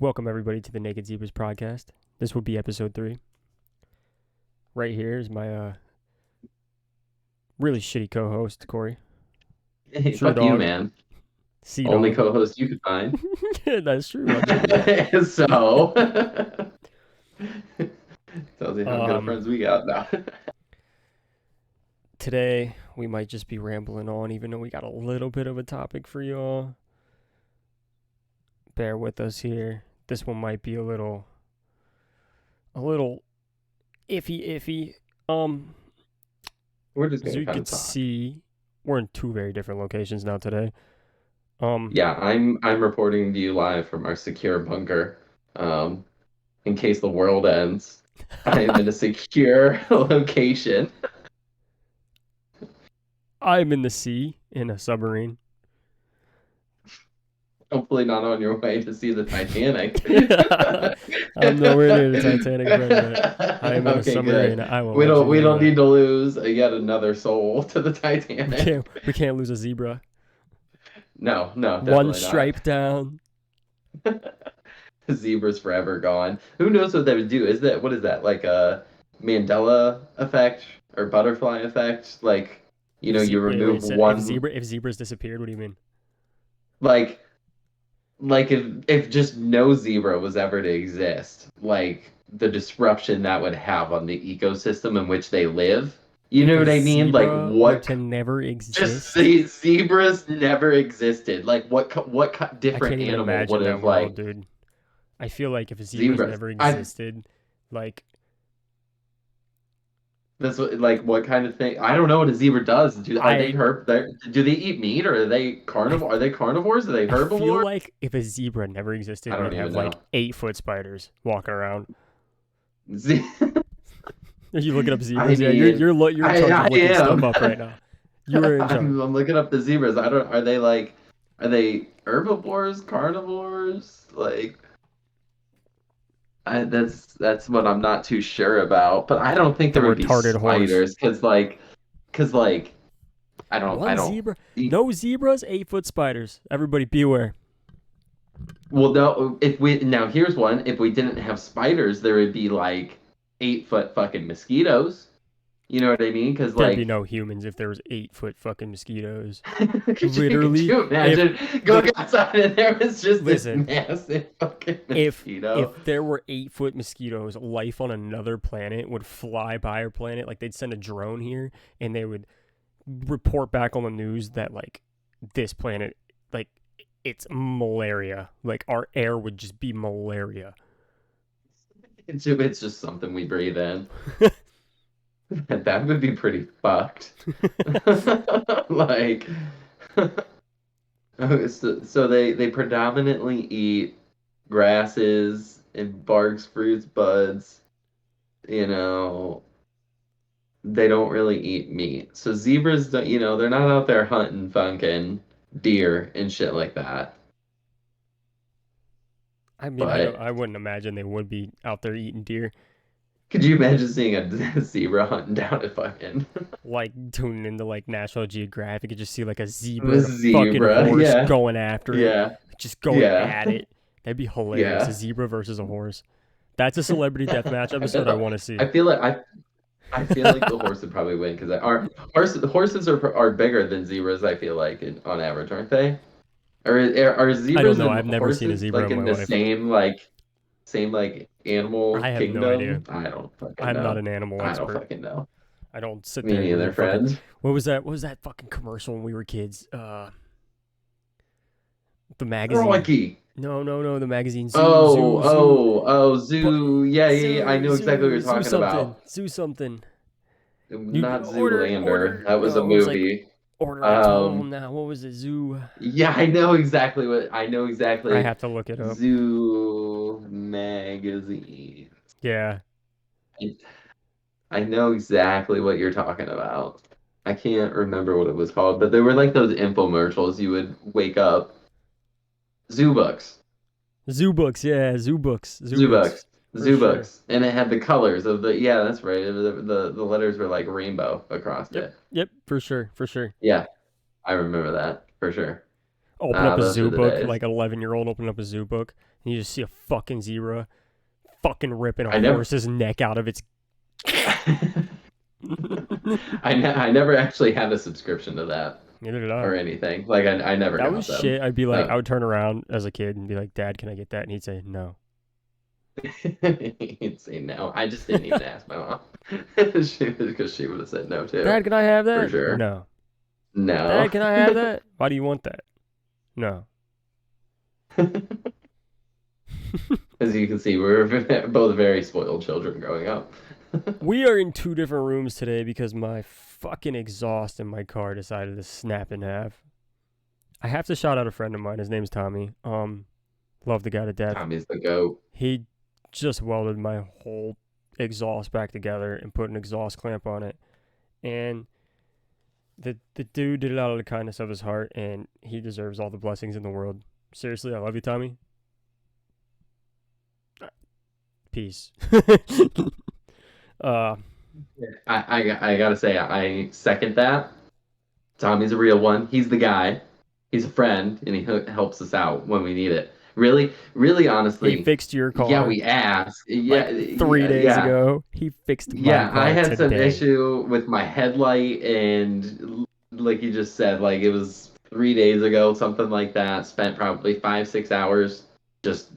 Welcome everybody to the Naked Zebras podcast. This will be episode 3. Right here is my really shitty co-host, Corey. Hey, True fuck you, dog. man. Sea Only dog. co-host you could find. That's true. So, tells you how good of Um, friends we got now. Today we might just be rambling on, even though we got a little bit of a topic for y'all. Bear with us here. This one might be a little iffy. We're just As gonna you kind can of talk. see, we're in 2 very different locations now today. Yeah, I'm reporting to you live from our secure bunker. Um, in case the world ends, I am in a secure location. I'm in the sea in a submarine. Hopefully not on your way to see the Titanic. I'm nowhere near the Titanic, friend, but I am in a Okay, submarine. good. I will We let don't you we know don't that. need to lose yet another soul to the We Titanic. can't we can't lose a zebra. No, no, One definitely not. stripe down. Zebra's forever gone. Who knows what that would do? Is that what is that like a Mandela effect or butterfly effect? Like, you Wait, remove so if one zebras disappeared, what do you mean? like if just no zebra was ever to exist, like the disruption that would have on the ecosystem in which they live. You If know a what I mean? Like zebra were what to never just exist, see zebras never existed. Like what I different can't even animal would imagine that have world, like dude. I feel like if zebras zebras? never I existed, like That's what kind of thing? I don't know what a zebra does. I Do they eat meat or are they I carnivore? Are they carnivores? Are they I feel herbivores? like if a zebra never I existed, we'd don't have even like know. 8-foot spiders walking around. Ze- Are you looking up I zebras? Yeah, mean, you're in charge I of looking stuff am. up right now. You are in charge. I'm looking up the zebras. I don't. Are they herbivores, carnivores? Like, that's what I'm not too sure about. But I don't think The there would be retarded horse. spiders because I One don't. zebra. No zebras, 8-foot spiders. Everybody beware. Well, no, if we now here's one. If we didn't have spiders, there would be like 8 foot fucking mosquitoes. You know what I mean? Because There'd be like, no humans if there was 8-foot fucking mosquitoes. could Literally, you if imagine the going outside and there was just this listen, massive fucking if mosquito? there were 8-foot mosquitoes, life on another planet would fly by our planet. Like they'd send a drone here and they would report back on the news that like this planet, like it's malaria. Like our air would just be malaria. It's just something we breathe in. That would be pretty fucked. Like, so they predominantly eat grasses and barks, fruits, buds. You know, they don't really eat meat. So zebras don't, they're not out there hunting funkin' deer and shit like that. I mean, But I wouldn't imagine they would be out there eating deer. could you imagine seeing a zebra hunting down a fucking Like tuning into like National Geographic, you could just see like a zebra a and a fucking zebra? horse Yeah, going after it, yeah, just going yeah, at it. That'd be hilarious. A yeah. zebra versus a horse. That's a celebrity deathmatch I bet episode I want to see. I feel like I feel like the horse would probably win because horses are bigger than zebras. I feel like on average, aren't they? Are I don't zebras know. and I've never seen a horses zebra like in in my the life. same animal I have no idea. kingdom? I don't fucking I'm not know. an animal I don't expert. fucking know. I don't sit Me there and neither, read fucking. friend. What was that? What was that fucking commercial when we were kids? The magazine. Rocky. No. The magazine. Zoo. Yeah, yeah, yeah. I know exactly what you're Zoo talking something. about. Zoo something. You Not order. Zoolander. That was a No, it was like movie. order at home Um, now. What was it? Zoo. yeah, I know I exactly. have to look it up. Zoo magazine. Yeah. I, I know exactly what you're talking about. I can't remember what it was called, but they were like those infomercials. You would wake up. Zoo books. Zoo books. Yeah. Zoo books. Zoo Zoo books. books. For Zoo sure. books. And it had the colors of yeah, that's right. The letters were like rainbow across Yep. it. Yep. For sure. For sure. Yeah, I remember that for sure. Open Ah, up a those are zoo the book, days. like an 11-year-old open up a zoo book, and you just see a fucking zebra fucking ripping a I never. horse's neck out of its. I never actually had a subscription to that Neither did or I. anything. Like I never That was got them. shit. I'd be like, Uh, I would turn around as a kid and be like, Dad, can I get that? And he'd say, No. He'd say no. I just didn't even ask my mom. Because she would have said no too, Dad, can I have for that? sure. No. No. Dad, can I have that? Why do you want that? No. As you can see, we were both very spoiled children growing up. We are in two different rooms today because my fucking exhaust in my car decided to snap in half. I have to shout out a friend of mine. His name's Tommy. Love the guy to death. Tommy's the goat. He just welded my whole exhaust back together and put an exhaust clamp on it. And the dude did it out of the kindness of his heart, and he deserves all the blessings in the world. Seriously, I love you, Tommy. Peace. uh, I gotta say, I second that. Tommy's a real one. He's the guy. He's a friend, and he helps us out when we need it. Really, really, he honestly, fixed your yeah, car we ask. Yeah, like 3 days yeah. ago. He fixed my Yeah, I car had some today. issue with my headlight, and like you just said, like it was 3 days ago, something like that. Spent probably 5, 6 hours just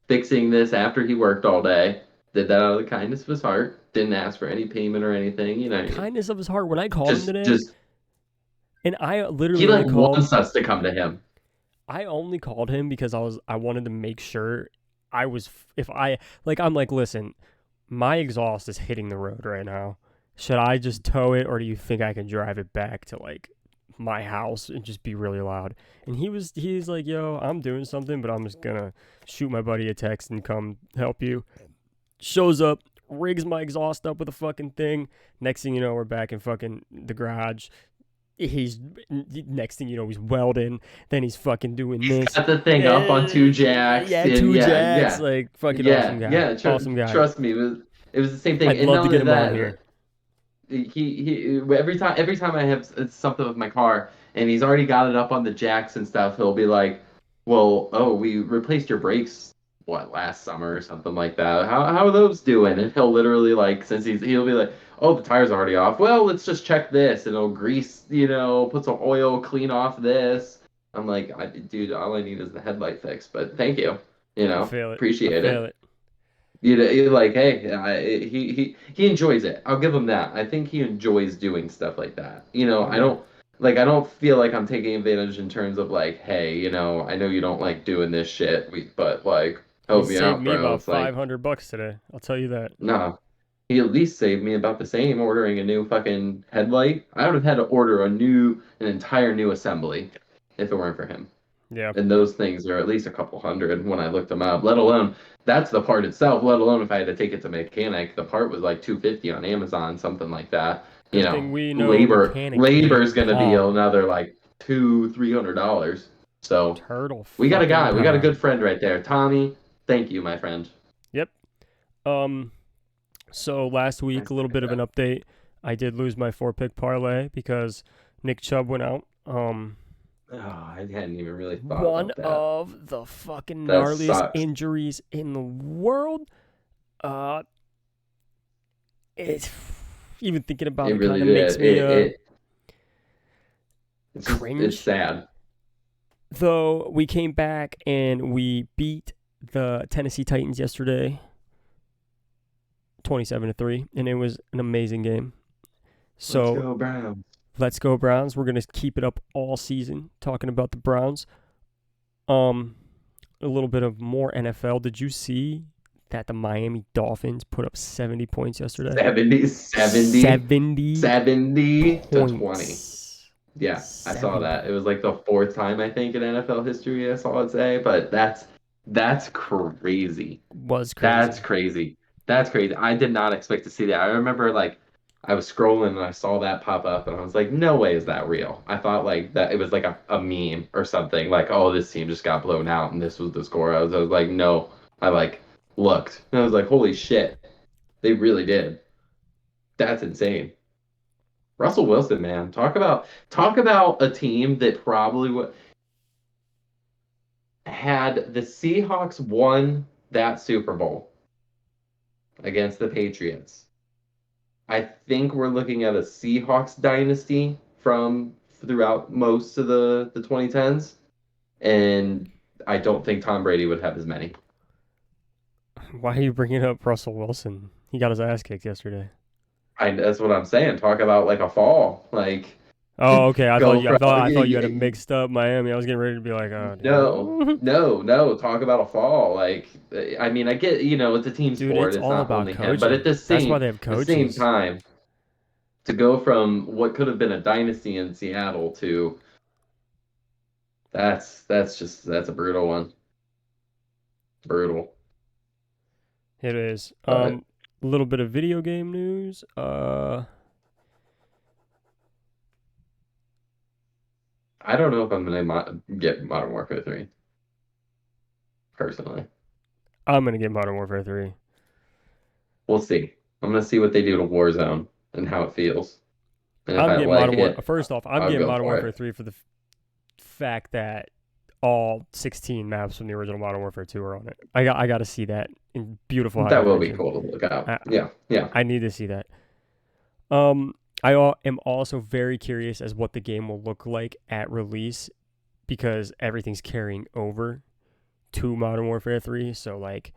fixing this after he worked all day. Did that out of the kindness of his heart. Didn't ask for any payment or anything. Kindness of his heart. When I called him today, just and I literally he only like called wants us to come to him. I only called him because I wanted to make sure I was if I like I'm like, listen, my exhaust is hitting the road right now. Should I just tow it, or do you think I can drive it back to like my house and just be really loud? And he's like, yo, I'm doing something, but I'm just gonna shoot my buddy a text and come help you. Shows up, rigs my exhaust up with a fucking thing. Next thing you know, we're back in fucking the garage. He's next thing you know, he's welding. Then he's fucking doing He's this. got the thing up on two jacks, Yeah, and two yeah, jacks. yeah, Like fucking awesome guy. Awesome guy. trust me, it was the same thing. I'd And love not to get only him on that, here. he every time I have something with my car and he's already got it up on the jacks and stuff, he'll be like, "Well, oh, we replaced your brakes last summer or something like that. How are those doing?" And he'll literally like since he'll be like, "Oh, the tire's already off. Well, let's just check this and it'll grease, put some oil, clean off this." I'm like, "Dude, all I need is the headlight fix, but thank you, I feel it. I appreciate feel it." it. You're like, hey, he enjoys it. I'll give him that. I think he enjoys doing stuff like that. Oh I yeah. don't I don't feel like I'm taking advantage in terms of like, hey, I know you don't like doing this shit, but like, He help me saved out, me bro. about It's like, $500 today. I'll tell you that. nah. He at least saved me about the same ordering a new fucking headlight. I would have had to order an entire new assembly if it weren't for him. Yeah. And those things are at least a couple hundred when I looked them up. Let alone that's the part itself. Let alone if I had to take it to mechanic, the part was like 250 on Amazon, something like that. Good thing we know a Labor mechanic labor can't is going to be come. another like $200-300. So Turtle we got a fucking guy, we got a time. good friend right there, Tommy. Thank you, my friend. Yep. Um. So last I week, a little second bit of an that. update. I did lose my 4 pick parlay because Nick Chubb went out. Oh, I hadn't even really thought One about that. of the fucking That gnarliest sucks. injuries in the world. Uh, it's even thinking about It it really kind of makes did. me It's cringe. sad. Though we came back and we beat the Tennessee Titans yesterday, 27-3, and it was an amazing game. Let's So go, Browns. let's go Browns. We're gonna keep it up all season talking about the Browns. Um, a little bit of more NFL. Did you see that the Miami Dolphins put up 70 points yesterday? 70, 70, 70 70 to 20. points. Yeah, I saw that. 70 It was like the fourth time I think in NFL history I saw it say, but that's crazy. was That's crazy. crazy. That's crazy. I did not expect to see that. I remember like I was scrolling and I saw that pop up and I was like, no way is that real. I thought like that it was like a meme or something, like, oh, this team just got blown out and this was the score. I was like, no. I like looked and I was like, holy shit, they really did. That's insane. Russell Wilson, man, talk about a team that probably would. Had the Seahawks won that Super Bowl against the Patriots, I think we're looking at a Seahawks dynasty from throughout most of the 2010s, and I don't think Tom Brady would have as many. Why are you bringing up Russell Wilson? He got his ass kicked yesterday. That's what I'm saying. Talk about like a fall, like Oh, okay. I thought go you. I from thought. I thought you had a mixed up Miami. I was getting ready to be like, oh, no, dude. no. Talk about a fall. Like, I mean, I get, it's a team Dude, sport. it's It's all not about only him, but at coaching. That's why they have the same coaches. time, to go from what could have been a dynasty in Seattle to that's a brutal one. Brutal. It is. But A little bit of video game news. I don't know if I'm gonna get Modern Warfare 3 personally. I'm gonna get Modern Warfare 3. We'll see. I'm gonna see what they do to Warzone and how it feels. And if I'm I getting like Modern War. it, First off, I'm I'll getting go Modern for Warfare it. 3 for the fact that all 16 maps from the original Modern Warfare 2 are on it. I got to see that in beautiful high That will be definition. cool to look out. I Yeah, yeah. I need to see that. Am also very curious as what the game will look like at release because everything's carrying over to Modern Warfare 3. So like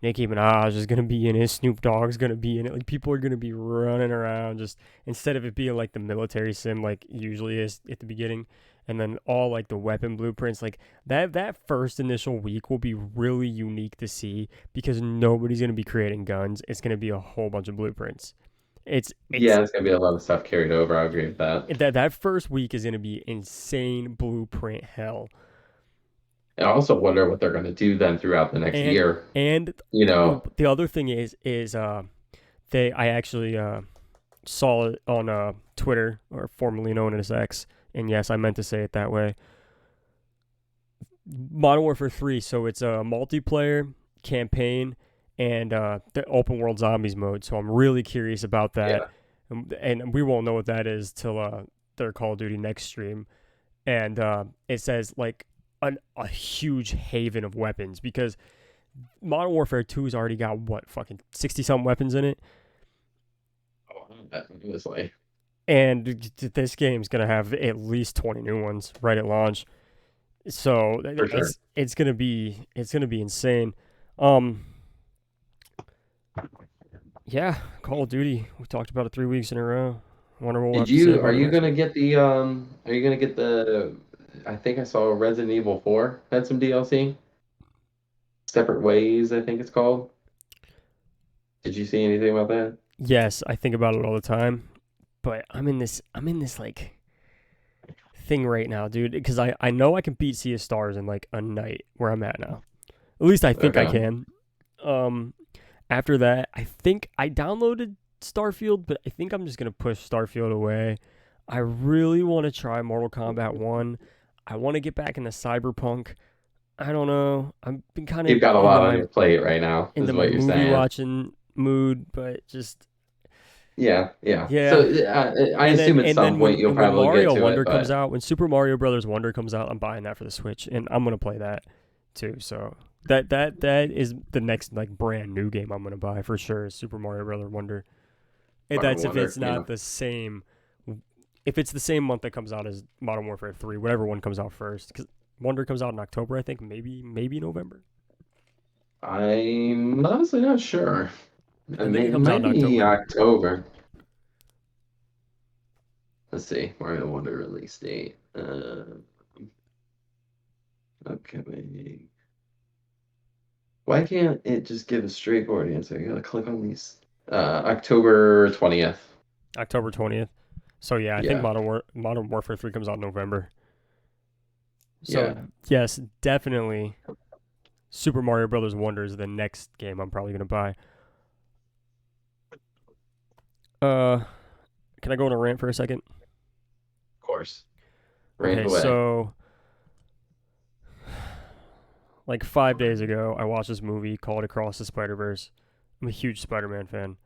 Nicki Minaj is gonna be in it, Snoop Dogg's gonna be in it. Like people are gonna be running around just instead of it being like the military sim like usually is at the beginning, and then all like the weapon blueprints. Like that first initial week will be really unique to see because nobody's gonna be creating guns. It's gonna be a whole bunch of blueprints. It's Yeah, there's gonna be a lot of stuff carried over. I agree with that. that first week is gonna be insane blueprint hell. I also wonder what they're gonna do then throughout the next And year. and You oh, know, the other thing is they I actually saw it on Twitter, or formerly known as X, and yes, I meant to say it that way. Modern Warfare 3, so it's a multiplayer campaign and the open world zombies mode. So I'm really curious about that, yeah, and we won't know what that is till their Call of Duty next stream. And it says like a huge haven of weapons because Modern Warfare 2's already got what fucking 60 something weapons in it. obviously. And this game's gonna have at least 20 new ones right at launch. So For sure. it's gonna be insane. Um, yeah, Call of Duty. We talked about it 3 weeks in a row. Wonder what we'll have to say Are about it you next gonna week. get are you gonna get I think I saw Resident Evil 4 had some DLC. Separate Ways, I think it's called. Did you see anything about that? Yes, I think about it all the time, but I'm in this like thing right now, dude, because I know I can beat Sea of Stars in like a night where I'm at now. At least I think I Okay. can. Um, After that, I think I downloaded Starfield, but I think I'm just gonna push Starfield away. I really want to try Mortal Kombat 1. I want to get back into Cyberpunk. I don't know. I've been kind You've of got a lot on your plate right now, into is my what you're movie saying. watching mood, but just Yeah, yeah. So yeah. I And then assume at and then some point when you'll when probably get Mario to it, Wonder comes but out, when Super Mario Brothers Wonder comes out, I'm buying that for the Switch, and I'm gonna play that too. So that is the next like brand new game I'm gonna buy for sure. Is Super Mario Brothers Wonder. And Mario that's if Wonder, it's yeah. not the same. If it's the same month that comes out as Modern Warfare 3, whatever one comes out first, because Wonder comes out in October, I think, maybe November. I'm honestly not sure. I think it It comes out might in be October. October. Let's see. Mario Wonder release date. Okay. Why can't it just give a straightforward answer? You gotta click on these. October 20th. October 20th. So yeah, I think Yeah, Modern Warfare 3 comes out in November. So yeah. yes, definitely Super Mario Brothers Wonder is the next game I'm probably gonna buy. Uh, can I go on a rant for a second? Of course. Rant Okay, away. so like 5 days ago, I watched this movie called Across the Spider Verse. I'm a huge Spider-Man fan.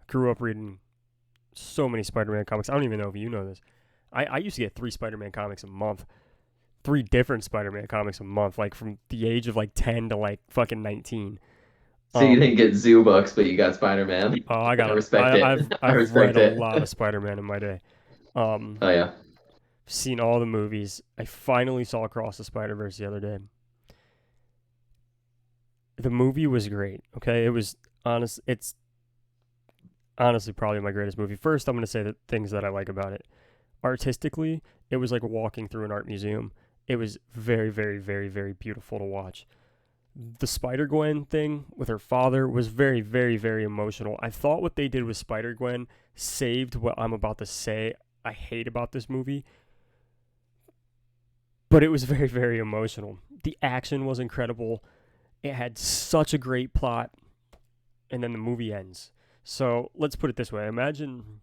Grew up reading so many Spider-Man comics. I don't even know if you know this. I used to get 3 Spider-Man comics a month. 3 different Spider-Man comics a month, like from the age of like 10 to like fucking 19. So you Um, didn't get Zoo books, but you got Spider-Man. oh, I respect it. I I've read respect a it. lot of Spider-Man in my day. Um, Oh yeah. seen all the movies. I finally saw Across the Spider-Verse the other day. The movie was great. Okay, it was honest. It's honestly probably my greatest movie. First, I'm gonna say the things that I like about it. Artistically, it was like walking through an art museum. It was very, very, very, very beautiful to watch. The Spider Gwen thing with her father was very, very, very emotional. I thought what they did with Spider Gwen saved what I'm about to say I hate about this movie, but it was very, very emotional. The action was incredible. It had such a great plot, and then the movie ends. So let's put it this way: imagine,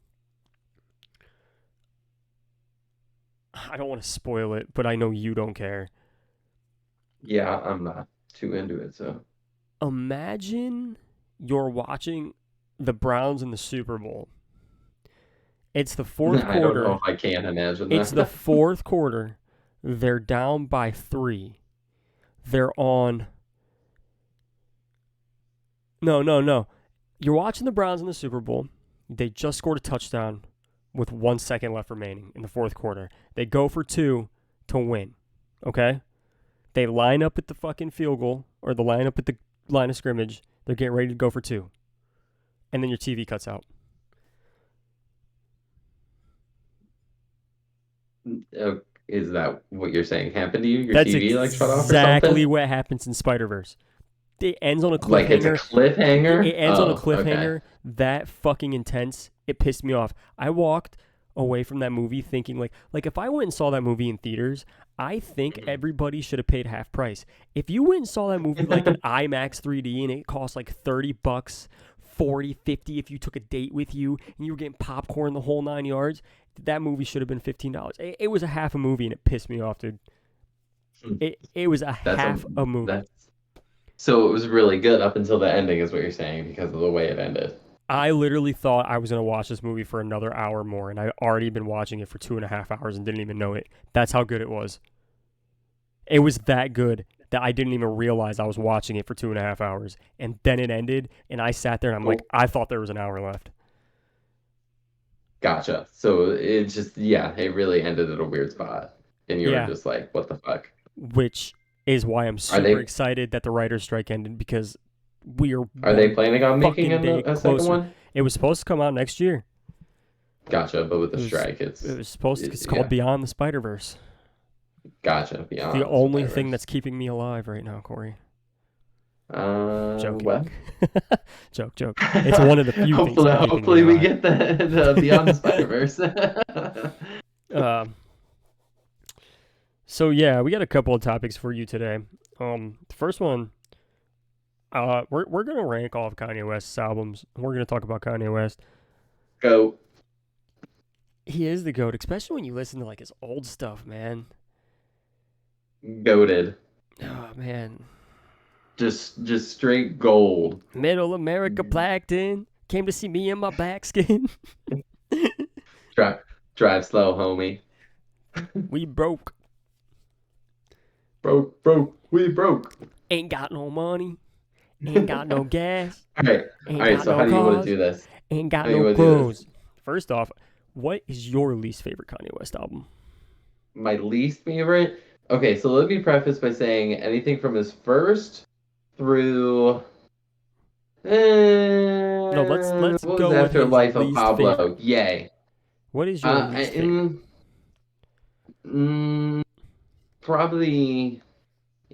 I don't want to spoil it, but I know you don't care. Yeah, I'm not too into it, so Imagine you're watching the Browns in the Super Bowl. It's the fourth I don't know quarter. if I can imagine It's the that. fourth quarter. They're down by 3. They're on. No, no, no. You're watching the Browns in the Super Bowl. They just scored a touchdown with 1 second left remaining in the fourth quarter. They go for 2 to win. Okay? They line up at the fucking field goal, or the line up at the line of scrimmage. They're getting ready to go for 2. And then your TV cuts out. Uh, Is that what you're saying happened to you? Your That's TV like shut off or something? exactly what happens in Spider Verse. It ends on a Like it's a cliffhanger. It cliffhanger? ends on a Oh, okay. cliffhanger that fucking intense. It pissed me off. I walked away from that movie thinking like if I went and saw that movie in theaters, I think everybody should have paid half price. If you went and saw that movie like an IMAX 3D and it cost like $30, 40, 50 if you took a date with you and you were getting popcorn the whole 9 yards, that movie should have been $15. It was a half a movie and it pissed me off, dude. It was a That's a half a movie. that's so it was really good up until the ending is what you're saying because of the way it ended. I literally thought I was going to watch this movie for another hour more, and I already been watching it for 2.5 hours and didn't even know it. That's how good it was. It was that good that I didn't even realize I was watching it for 2.5 hours. And then it ended, and I sat there and I'm like, Oh, I thought there was an hour left. gotcha. So it just yeah, it really ended at a weird spot. And you were Yeah, just like, what the fuck? which is why I'm Are super they excited that the writer's strike ended because we are are they one planning on making fucking day a second closer. one? It was supposed to come out next year. Gotcha, but with the It was strike it was supposed to, it's called yeah, Beyond the Spider-Verse. gotcha. It's the Beyond the only thing Spider-Verse. that's keeping me alive right now, Corey. Well, Joking. Joke, joke. It's one of the few things hopefully, that's keeping me hopefully we alive. get the Beyond the Spider-Verse. um, so yeah, we got a couple of topics for you today. The first one, we're gonna rank all of Kanye West's albums. We're gonna talk about Kanye West. Go He is the goat, especially when you listen to like his old stuff, man. goaded. Oh man, Just straight gold. Middle America Plankton came to see me in my backskin. Drive drive slow, homie. We broke, Broke, we broke. ain't got no money, ain't got no gas, All right, all ain't right. got So no how do you want to cars, do this? ain't got How do you no want to do this? clothes. First off, what is your least favorite Kanye West album? My least favorite. Okay, so let me preface by saying anything from his first through No, let's what was go with after his Life of least favorite. Pablo? Yay. What is your Uh, least favorite? in, mm, Probably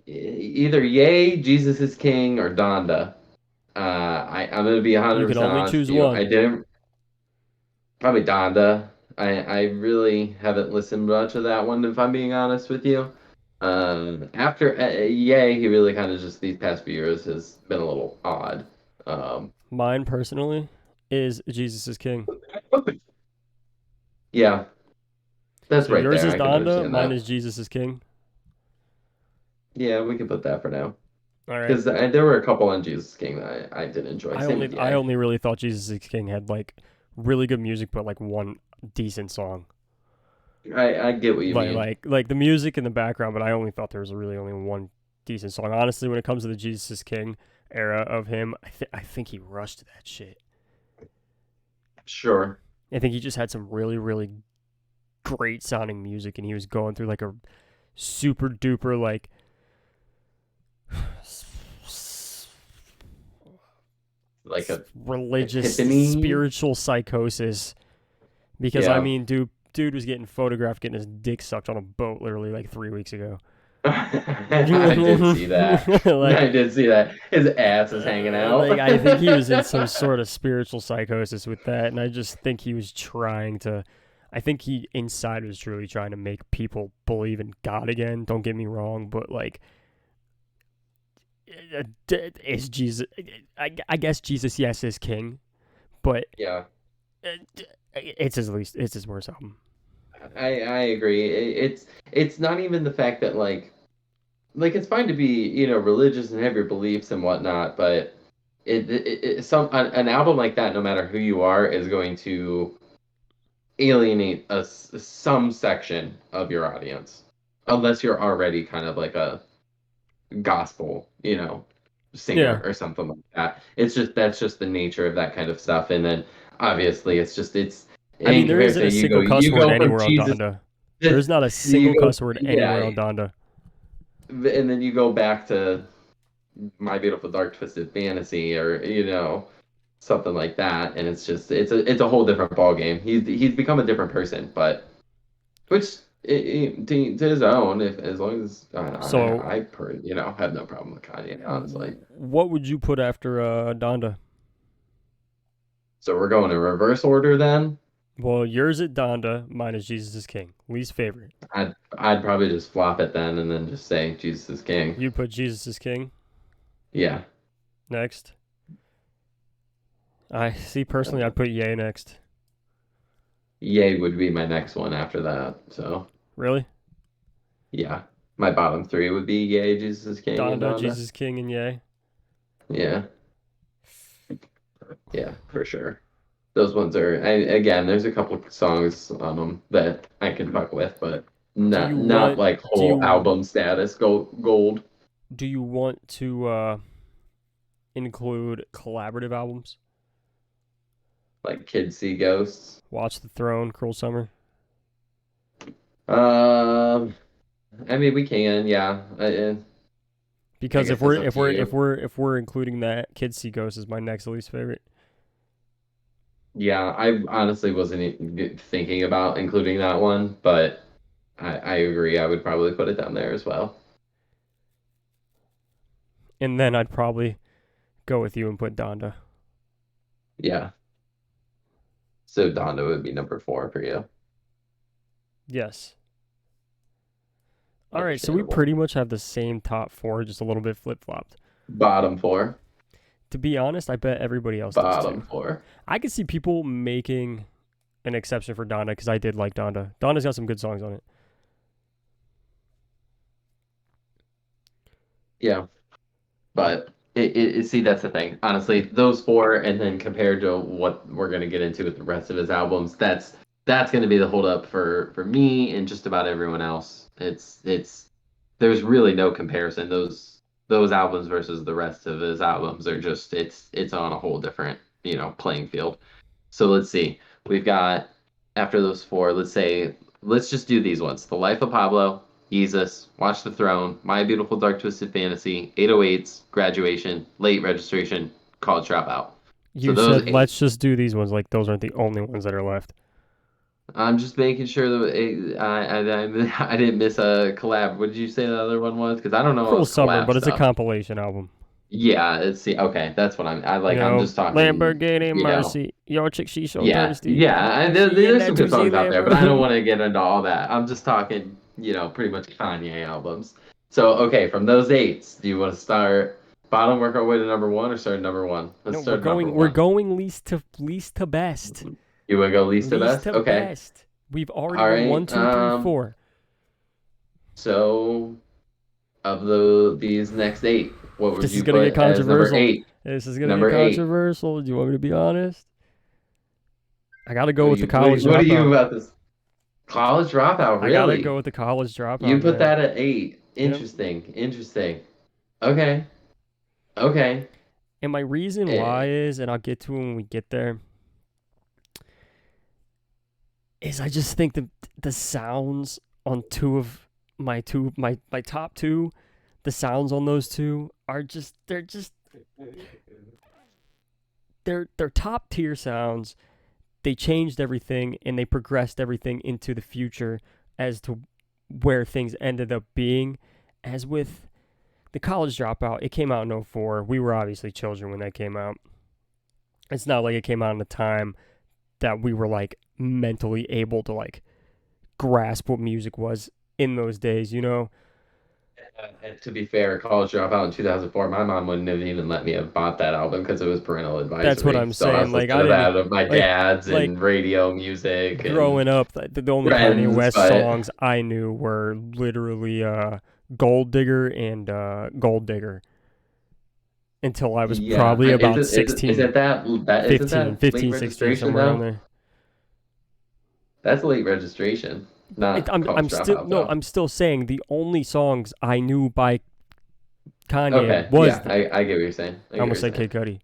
either Yay, Jesus is King, or Donda. I'm gonna be You can 100% only honest with choose you. I one. didn't probably Donda. I really haven't listened much of that one if I'm being honest with you. After Yay, he really kind of just these past few years has been a little odd. Um, Mine personally is Jesus is King. yeah, that's So right yours there. is I can Donda, understand mine that. is Jesus is King. Yeah, we can put that for now. All right. Because there were a couple on Jesus King that I did enjoy. Same with I Yay. only really thought Jesus is King had like really good music, but like one decent song. I get what you Like mean. like like the music in the background, but I only thought there was really only one decent song. Honestly, when it comes to the Jesus is King era of him, I think he rushed that shit. Sure. I think he just had some really great sounding music, and he was going through like a super duper like Like a religious epiphany. spiritual psychosis. Because I Yeah. mean, dude was getting photographed getting his dick sucked on a boat literally like 3 weeks ago. I did see that. like I did see that. His ass is hanging like out. I think he was in some sort of spiritual psychosis with that, and I just think he was trying to. I think he inside was truly trying to make people believe in God again. Don't get me wrong, but like, is Jesus? I guess Jesus, yes, is king, but Yeah. it's his worst album. I agree. It's not even the fact that like it's fine to be, religious and have your beliefs and whatnot, but an album like that, no matter who you are, is going to alienate some section of your audience, unless you're already kind of like a gospel, singer Yeah, or something like that. It's just that's just the nature of that kind of stuff. And then obviously it's I mean in there isn't a comparison, single cuss you word go from anywhere on Jesus, Donda. you There's not a single go cuss word anywhere yeah, on Donda. and then you go back to My Beautiful Dark Twisted Fantasy, or something like that, and it's a whole different ball game. He's become a different person, but which to his own, if as long as So, have no problem with Kanye, honestly. what would you put after Donda? So we're going in reverse order then. Well, yours at Donda, mine is Jesus is King. Least favorite. I'd probably just flop it then and then just say Jesus is King. You put Jesus is King Yeah. next. I see personally, I'd put Ye next. Yay would be my next one after that. So Really? yeah. My bottom three would be Yay, Jesus is King, and Donda, Donda. Jesus King, and Ye. Yeah. Yeah, for sure. Those ones are again, there's a couple songs on them that I can fuck with, but Do you not want? like Do whole you album status gold. do you want to include collaborative albums? Like Kids See Ghosts. Watch the Throne, Cruel Summer. Um, I mean we can, yeah. I Because if guess we're that's up if to we're you. if we're if we're including that, Kids See Ghosts is my next least favorite. Yeah, I honestly wasn't thinking about including that one, but I agree. I would probably put it down there as well. And then I'd probably go with you and put Donda. Yeah. So Donda would be number four for you. Yes. All right, so we Understandable. pretty much have the same top four, just a little bit flip flopped. Bottom four. To be honest, I bet everybody else does Bottom too. four. I could see people making an exception for Donda because I did like Donda. Donda's got some good songs on it. Yeah. But see, that's the thing. Honestly, those four, and then compared to what we're gonna get into with the rest of his albums, that's gonna be the holdup for me and just about everyone else. It's there's really no comparison. Those albums versus the rest of his albums are just it's on a whole different playing field. So let's see. We've got after those four. Let's just do these ones: The Life of Pablo, Jesus, Watch the Throne, My Beautiful Dark Twisted Fantasy, 808s, Graduation, Late Registration, College Dropout. So You those said eight. let's just do these ones like those aren't the only ones that are left. I'm just making sure that I didn't miss a collab. What did you say the other one was? Because I don't know Cruel of Summer, collab but it's a stuff. compilation album. Yeah, see. Okay, that's what I You like. I'm know, just talking. Lamborghini You know. Mercy. Your chick, she's so Yeah, thirsty. yeah. She in There's that some good 2C songs out there, but I don't Lambo. want to get into all that. I'm just talking, pretty much Kanye albums. So, okay, from those eights, do you want to start bottom, work our way to number one, or start at number one? Let's No, start at number we're one. going least to best. You want to go least to Least best? to Okay. best. We've already All won right. one, two, three, four. So of these next eight, what would This is you gonna put get as number controversial. eight? This is gonna get Number eight. controversial. Do you want me to be honest? I gotta go What do with the you college what do you dropout. about this? College Dropout, I gotta go really? with the College You Dropout, put man. that at 8. Yep. Interesting. Interesting. Okay. Okay. And my reason why Eh, is, and I'll get to it when we get there, is I just think the sounds on my top two, the sounds on those two are just they're top tier sounds. They changed everything and they progressed everything into the future as to where things ended up being. As with the College Dropout, it came out in '04. We were obviously children when that came out. It's not like it came out in a time that we were like mentally able to like grasp what music was in those days, you know? and to be fair, College Dropout in 2004, my mom wouldn't have even let me have bought that album because it was parental That's what advisory. I'm So I saying. was Like I listening to didn't that of my like dad's like and radio music and growing up, the only Kanye friends, West but songs I knew were literally Gold Digger and Gold Digger until I was yeah, probably is about it is 16, it that is it 15, that late 15, 16, registration somewhere around though? there. That's late registration, not I'm College still Dropout no, though. I'm still saying the only songs I knew by Kanye Okay, was yeah, that. I get what you're saying. I I get what almost you're said saying. Kid Cudi.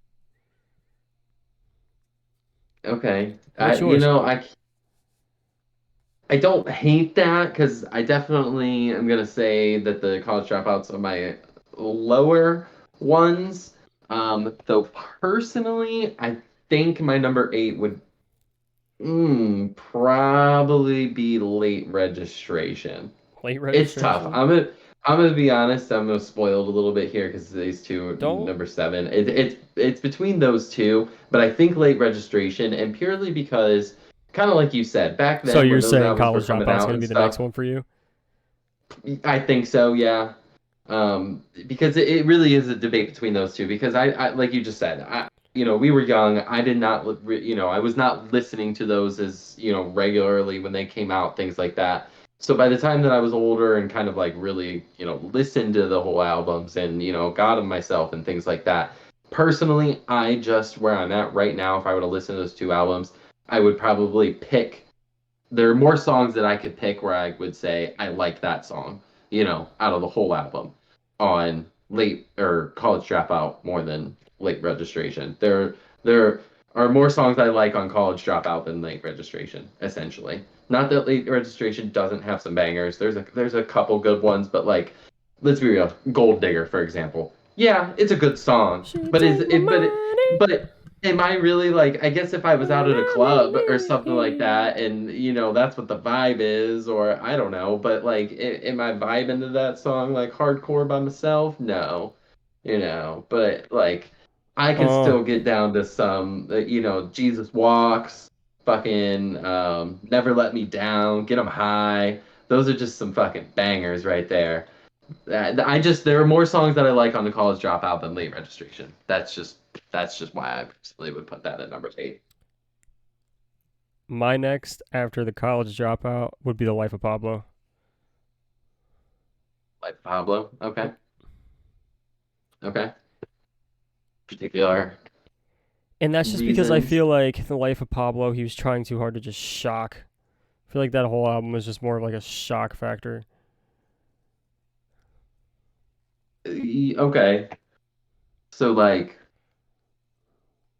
Okay, What's you yours? know, I don't hate that because I definitely am gonna say that the college dropouts are my lower ones. Though personally, I think my number 8 would probably be late registration. Late It's tough. registration? I'm gonna be honest. I'm gonna spoiled a little bit here because these two are Don't. number 7. It's between those two, but I think late registration, and purely because, kind of like you said, back So then when you're those saying albums were College coming Dropout's out gonna and be the next stuff, one for you? I think so. Yeah, because it really is a debate between those two. Because I like you just said, we were young. I did not, I was not listening to those as regularly when they came out, things like that. So by the time that I was older and kind of like really, listened to the whole albums and got them myself and things like that. Personally, I just where I'm at right now, if I were to listen to those two albums, I would probably pick there are more songs that I could pick where I would say I like that song, out of the whole album on late or college dropout more than late registration. There are more songs I like on college dropout than late registration, essentially. Not that late registration doesn't have some bangers. There's a couple good ones, but like let's be real, Gold Digger, for example. Yeah, it's a good song, She but took my money but am I really like, I guess if I was out and at a I club or really something like didn't that, and that's what the vibe is, or I don't know, but like, am I vibing to that song like hardcore by myself? No, but like, I care. can still get down to some, Jesus Walks, fucking Never Let Me Down, Get 'em High. Those are just some fucking bangers right there. There are more songs that I like on the College Dropout than Late Registration. That's just why I personally would put that at number 8. My next after the College Dropout would be The Life of Pablo. Like Pablo, okay, Yep. okay. Particular And that's just because I reasons. feel like The Life of Pablo, he was trying too hard to just shock. I feel like that whole album was just more of like a shock factor. Okay, so like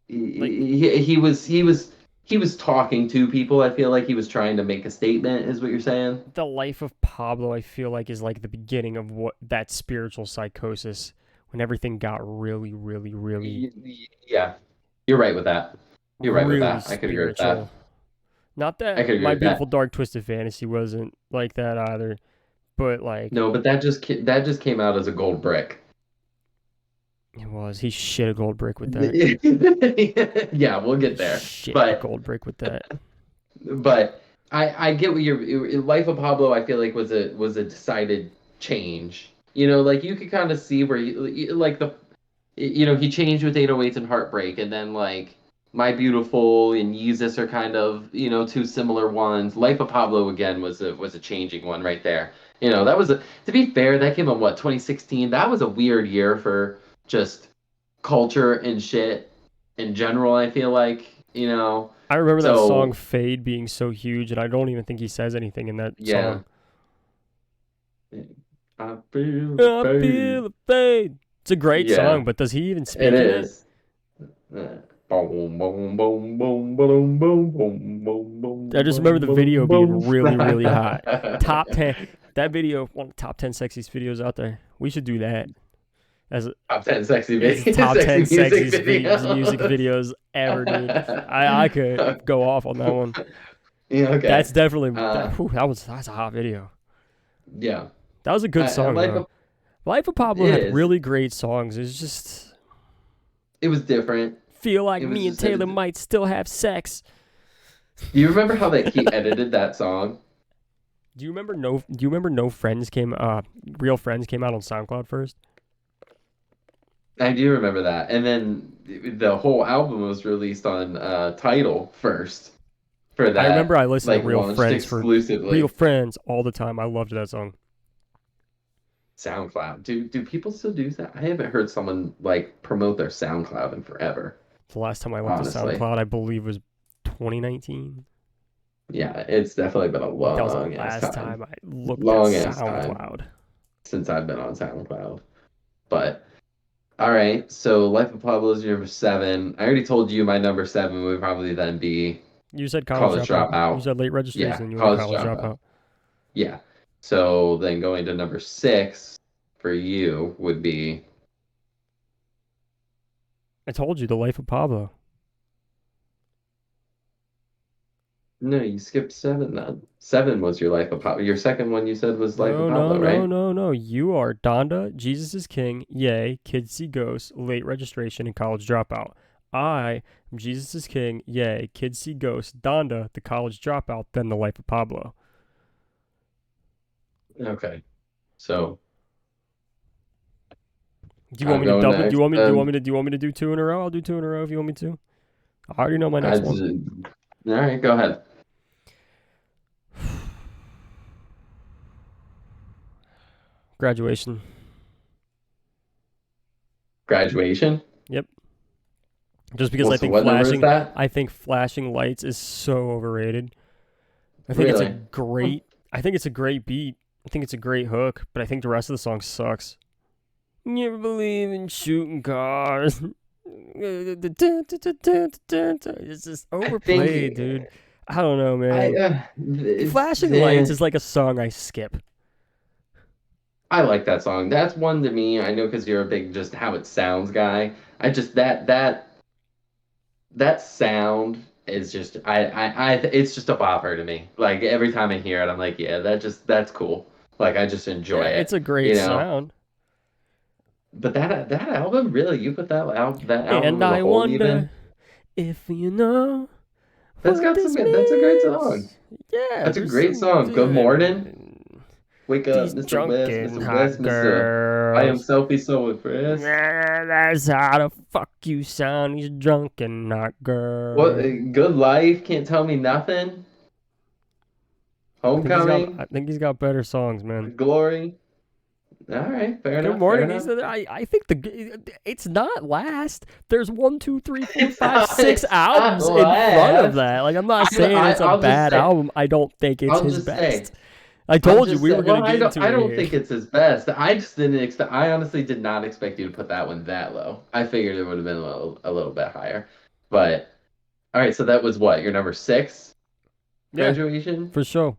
Like he was talking to people. I feel like he was trying to make a statement. Is what you're saying? The Life of Pablo, I feel like is like the beginning of what that spiritual psychosis when everything got really, really, really, Yeah, you're right with that. You're right with really that. I could agree with that. spiritual. Not I that could agree My with that. Beautiful Dark Twisted Fantasy wasn't like that either, but like No, but that just came out as a gold brick. it was. He shit a gold brick with that. Yeah, we'll He get there. shit a But gold brick with that. but I get what Life of Pablo. I feel like was a decided change. Like you could kind of see where like he changed with 808s and Heartbreak, and then like My Beautiful and Yeezus are kind of two similar ones. Life of Pablo again was a changing one right there. That was to be fair, that came in what 2016. That was a weird year for just culture and shit in general. I feel like you know. I remember that song So "Fade" being so huge, and I don't even think he says anything in that yeah, song. I feel the I pain. feel the fade. It's a great Yeah, song, but does he even it speak in it? is. Boom, boom, boom, boom, boom, boom, boom, boom, I boom, just remember boom, the boom, video being boom. really, really hot. Top 10. That video, one of the top 10 sexiest videos out there. We should do that. As Top 10 sexy It's video, top sexy 10 music sexiest music videos. videos ever, dude. I could go off on that one. Yeah, That's okay. definitely Uh, that's a hot video. yeah. That was a good I song like though. Life of it Pablo had is. really great songs. It's just It was different. feel like It was me and just Taylor that. might still have sex. Do you remember how that he edited that song? Do you remember No Friends came Real Friends came out on SoundCloud first? I do remember that. And then the whole album was released on Tidal first for I remember that, I listened to like launched Real exclusively. Friends all the time. I loved that song. SoundCloud. Do people still do that? I haven't heard someone like promote their SoundCloud in forever, The last time I looked at honestly. SoundCloud, I believe was 2019. Yeah, it's definitely been a I think that was the long ass last time. time I looked at Long ass time SoundCloud. since I've been on SoundCloud. But all right, so Life of Pablo is your number seven. I already told you my number seven would probably then be You said college College dropout. You Dropout. said late Yeah, registration, and you went to College college Dropout. dropout. Yeah. So then going to number six for you would be I told you the life of Pablo. no, you skipped seven then. Seven was your Life of Pablo. Your second one you said was Life of No, no, Pablo, no, right? no, no. You are Donda, Jesus is King, Yay, Kids See Ghosts, Late Registration, and College Dropout. I am Jesus is King, Yay, Kids See Ghosts, Donda, The College Dropout, then The Life of Pablo. Okay. So Do you want I'll me to go double? next. Do you want me to do two in a row? I'll do two in a row if you want me to. I already know my I next just, one. all right, go ahead. Graduation. Graduation. Yep. Just because Well, so what number is that? I think flashing lights is so overrated. I think it's a Really? great I think it's a great beat. I think it's a great hook, but I think the rest of the song sucks. Never believe in shooting cars. It's just I think overplayed, dude. I don't know, I man. it's Flashing lights is like a song I skip. I like that song. That's one to me. I know because you're a big just how it sounds guy. I just that sound is just it's just a bopper to me. Like every time I hear it, I'm like, yeah, that's cool. Like I just enjoy Yeah, it's it, a great you know. sound. But that album really, you put that album And as a I whole even. wonder if you know what this That's a great song. means. Yeah, That's a there's great some song. Good morning. Wake up, these Mr. West, drunken Mr. West, hot Mr. I am girls. selfie so impressed. That's how the fuck you sound, these drunken hot What girls. good life can't tell me nothing. I Homecoming, think he's got better songs, man. glory. All right, fair Good enough, fair morning. He's enough. I think it's not last. There's one, two, three, four, It's five, not, six it's not albums in front of last. that. Like I'm not saying it's a I'll just bad say, album. I don't think it's I'll his just say, best. I I'll told you just we say. were gonna Well, get into I it don't here. think it's his best. I just didn't expect. I honestly did not expect you to put that one that low. I figured it would have been a little bit higher. But all right, so that was what your number six Yeah, graduation. for sure.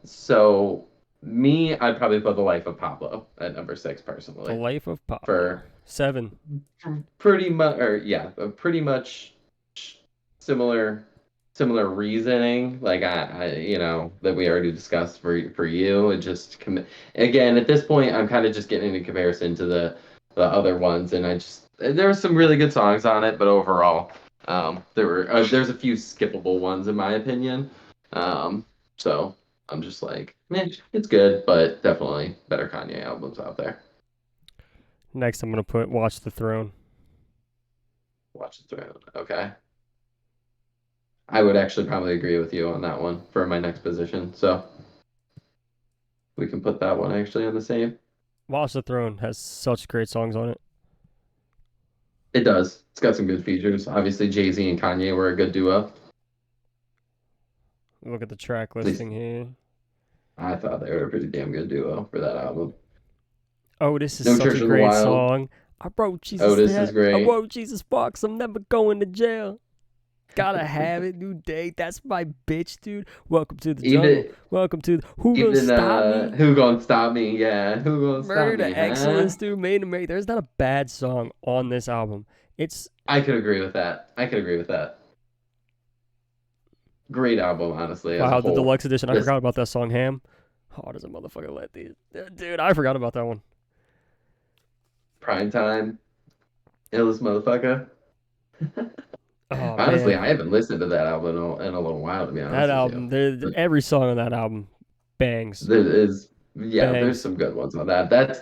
So me, I'd probably put the Life of Pablo at number six The personally Life of Pablo. for 7. pretty much, or yeah, pretty much similar reasoning. Like you know, that we already discussed for you. It just again at this point, I'm kind of just getting into comparison to the other ones, and I just there were some really good songs on it, but overall, there's a few skippable ones in my opinion. Um, so I'm just like, man, it's good, but definitely better Kanye albums out there. Next, I'm gonna put Watch the Throne. Watch it through. Okay. I would actually probably agree with you on that one for my next position. So we can put that one actually on the same. Watch the Throne has such great songs on it. It does. It's got some good features. Obviously, Jay-Z and Kanye were a good duo. Look at the track At least listing here. I thought they were a pretty damn good duo for that album. Oh, this is No such Church a of the great Wild. song. I wrote Jesus Otis is that. I great. wrote Jesus Fox. I'm never going to jail. Gotta have it, new day. That's my bitch, dude. Welcome to the jungle. Even Welcome to the, who gonna even stop me? Who Gonna Stop Me? Yeah, Who Gonna Stop Murder Me, to huh? excellence, dude. Made to make. There's not a bad song on this album. It's I could agree with that. I could agree with that. Great album, honestly, as a wow, the whole. deluxe edition. I Just forgot about that song, Ham. How does a motherfucker let these? Dude, I forgot about that one. prime time, illest motherfucker. Oh Honestly, man, I haven't listened to that album in a little while, to be that honest with you. album. But Every song on that album bangs, there is, yeah, there's bangs. some good ones on that. That's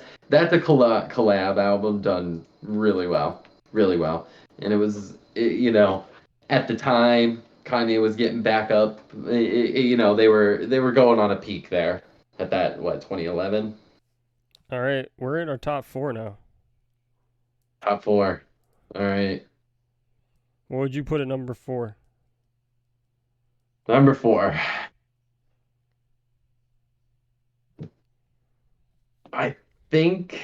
a collab album done really well, really well. And at the time, Kanye was getting back up. They were going on a peak there at that 2011 All right, we're in our top four now. top four. All right, What would you put at number four? number four. I think.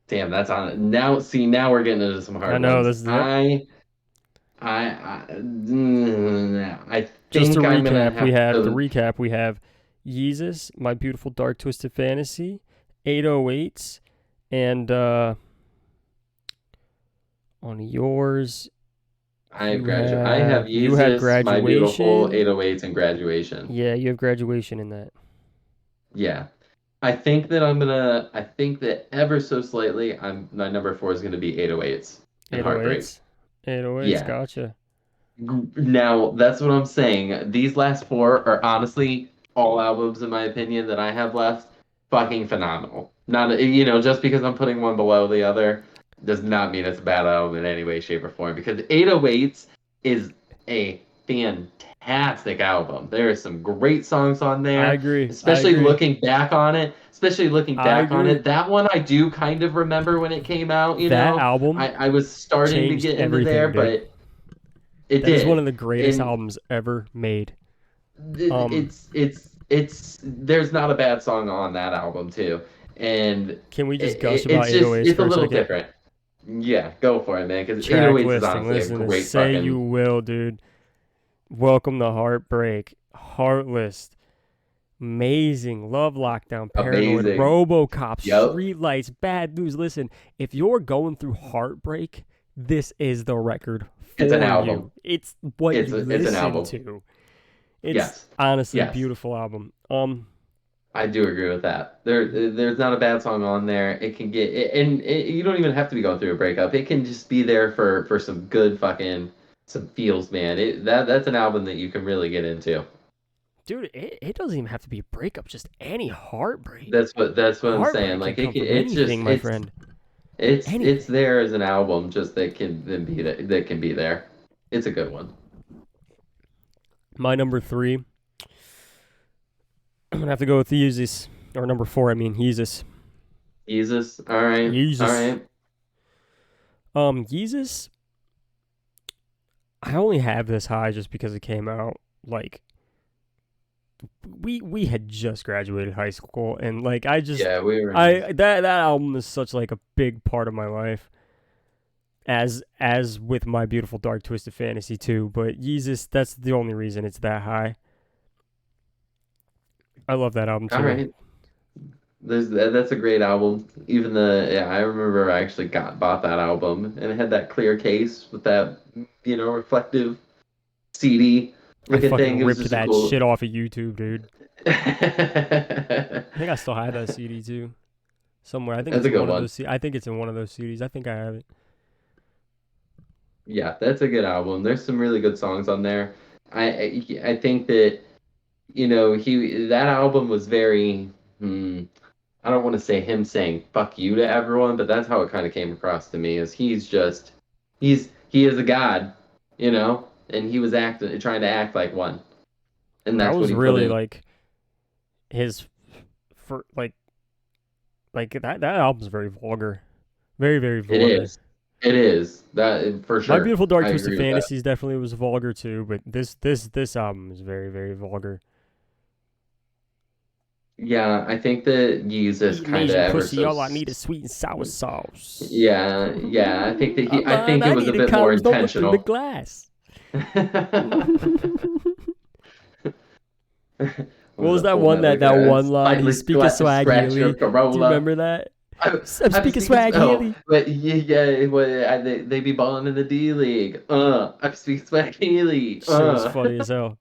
Damn, that's on it. Now, see, now we're getting into some I hard know ones. this is yep. I Just to think I'm gonna recap, we have have to. Yeezus, My Beautiful Dark Twisted Fantasy, 808s, and on yours I have you have Yeezus, My Beautiful Graduation. 808s, and Graduation. Yeah, you have Graduation in that. Yeah, I think that I'm gonna. I think that ever so slightly, my number four is gonna be 808s and Heartbreak. 808s. 808s, Yeah. gotcha. Now, that's what I'm saying. These last four are honestly all albums, in my opinion, that I have left fucking phenomenal. Not, just because I'm putting one below the other does not mean it's a bad album in any way, shape, or form. Because 808s is a fantastic album. There are some great songs on I there, agree. I especially agree. looking back on it. Especially looking I back on agree. it. That one I do kind of remember when it came out, That album I was starting to changed get into there, everything, dude. but it That is one of did. the greatest And albums ever made. Um, it's there's not a bad song on that album too, and can we just gush about it's just 808s it's a for a little second? different. Yeah, go for it, man. Because Track 808s is listing. honestly a Listen to great Say You fucking Will, dude. Welcome to Heartbreak. Heartless. Amazing. Love Lockdown. Paranoid. amazing. Robocop. Yep, Streetlights. Bad News. Listen, if you're going through heartbreak, this is the record it's an for album. you. It's what you It's an listen album. to. It's Yes, honestly a yes, beautiful album. I do agree with that. There's not a bad song on there. It can get and you don't even have to be going through a breakup. It can just be there for some good fucking some feels, man. That's an album that you can really get into. Dude, it doesn't even have to be a breakup, just any heartbreak. That's what I'm saying. Heartbreak can Like come from it's just anything, my friend. it's Anything. there as an album just that can then be that can be there. It's a good one. My number three, I'm gonna have to go with Yeezus. Or number four, I mean Yeezus. Jesus. All right. All Yeezus. right. Yeezus, I only have this high just because it came out like we had just graduated high school and like Yeah, we were in. I that album is such like a big part of my life as with My Beautiful Dark Twisted Fantasy too, but Yeezus, that's the only reason it's that high. I love that album All too. right. That's a great album. Even I remember I actually bought that album and it had that clear case with that reflective CD I looking fucking thing. It was ripped just a that cool. shit off of YouTube, dude. That's I think I still have that CD too. Somewhere. I think it's a in good one of one. those I think it's in one of those CDs. I think I have it. Yeah, that's a good album. There's some really good songs on there. I think that he that album was very. I don't want to say him saying "fuck you" to everyone, but that's how it kind of came across to me. Is he is a god, and he was acting trying to act like one, and That that's what was he put really in. like his for like that album's very vulgar. Very, very It vulgar. is. It is that for My sure. Beautiful Dark I Twisted agree with that. Fantasies definitely was vulgar too, but this album is very very vulgar. Yeah, I think that Yeezus Eating kind of Asian ever pussy, so. all I need is sweet and sour sauce. Yeah, yeah. I think that Come I on, think it I was a need bit more condoms. Don't look through the intentional. glass. What Was was a that full one metal that one line? slightly He's speaking scratch your swahili. Do you Corolla. remember that? I, I'm I'm speaking speaking. Oh, swahili. but yeah, well, they be balling in the D League. I'm speaking Swahili. Shit was funny as hell.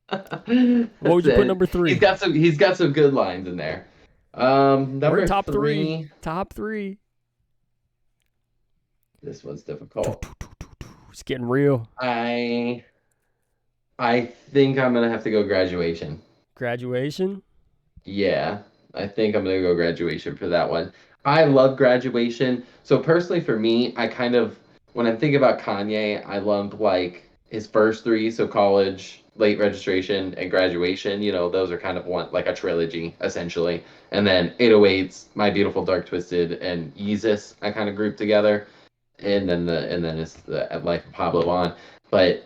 What would That's you put it. number three? He's got some good lines in there. We're in Number top three. three. Top three. This one's difficult. It's getting real. I I think I'm gonna have to go graduation. Graduation. Yeah, I think I'm gonna go graduation for that one. I love graduation. So personally for me, I kind of when I think about Kanye, I lump like his first three, so college, late registration, and graduation. Those are kind of one like a trilogy essentially. And then 808s, My Beautiful Dark Twisted, and Yeezus, I kind of group together. And then it's the Life of Pablo on. But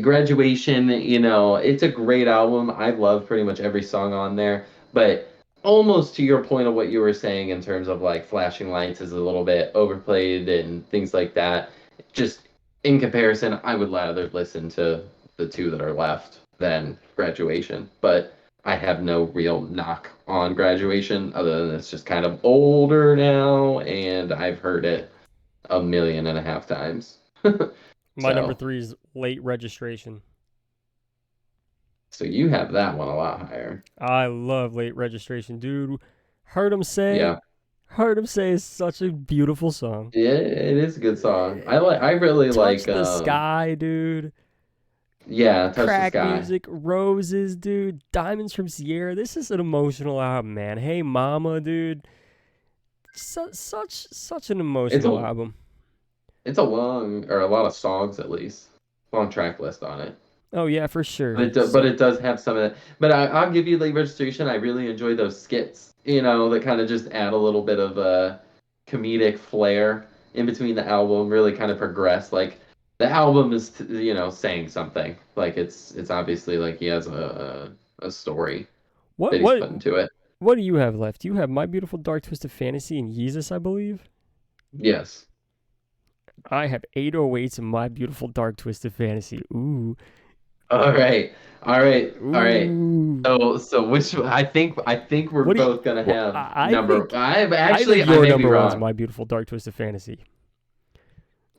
graduation, it's a great album. I love pretty much every song on there, but almost to your point of what you were saying in terms of like flashing lights is a little bit overplayed and things like that. Just in comparison, I would rather listen to the two that are left than graduation, but I have no real knock on graduation other than it's just kind of older now and I've heard it a million and a half times. My number So three is late registration. So you have that one a lot higher. I love late registration, dude. Heard him say, Yeah. heard him say is such a beautiful song. Yeah, it is a good song. Eh, I really Touch like the sky, dude. yeah, Touch the Crack Sky. music, roses, dude. Diamonds from Sierra. This is an emotional album, man. Hey, mama, dude. Such an It's emotional a album. it's a long or a lot of songs at least. Long track list on it. Oh yeah, for sure. But it does have some of that. But I'll give you late registration. I really enjoy those skits, that kind of just add a little bit of a comedic flair in between the album, really kind of progress. Like the album is, saying something. Like it's obviously like he has a story What that he's what put into it. what do you have left? You have My Beautiful Dark Twisted Fantasy and Yeezus, I believe. Yes. I have 808s and My Beautiful Dark Twisted Fantasy. Ooh. All right. All right. All right. Ooh. So which I think we're What do you both gonna well, have I number. think I think I your may be number one's wrong. My Beautiful Dark Twisted Fantasy.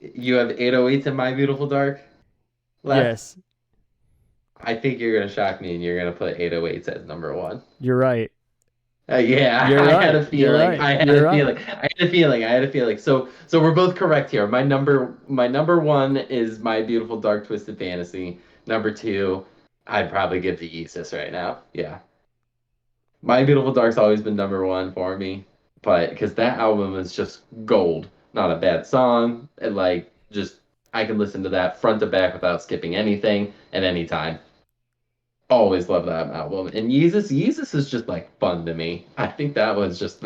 You have 808s and My Beautiful Dark left. Yes, I think you're gonna shock me and you're gonna put 808s as number one. you're right. Yeah, You're I had right. a You're feeling. right. I had You're a right. feeling. I had a feeling. I had a feeling. So we're both correct here. My number one is My Beautiful Dark Twisted Fantasy. Number two, I'd probably give to Yeezus right now. Yeah. My Beautiful Dark's always been number one for me, but because that album is just gold. Not a bad song, and like just I can listen to that front to back without skipping anything at any time. Always love that album. And Yeezus is just like fun to me. I think that one's just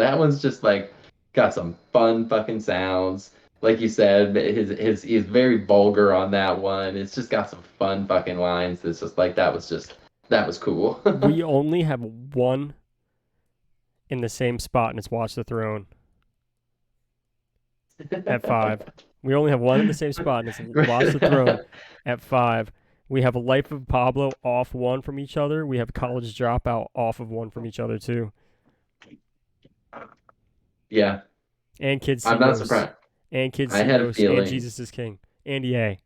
like got some fun fucking sounds. Like you said, his he's very vulgar on that one. It's just got some fun fucking lines. It's just like that was cool. We only have one in the same spot, and it's Watch the Throne at five. We only have one in the same spot, and it's Watch the Throne at five. We have a Life of Pablo off one from each other. We have College Dropout off of one from each other too, Yeah, and Kid I'm not Seagos, surprised. and Kid I had a Seagos, and feeling, Jesus is King, and EA.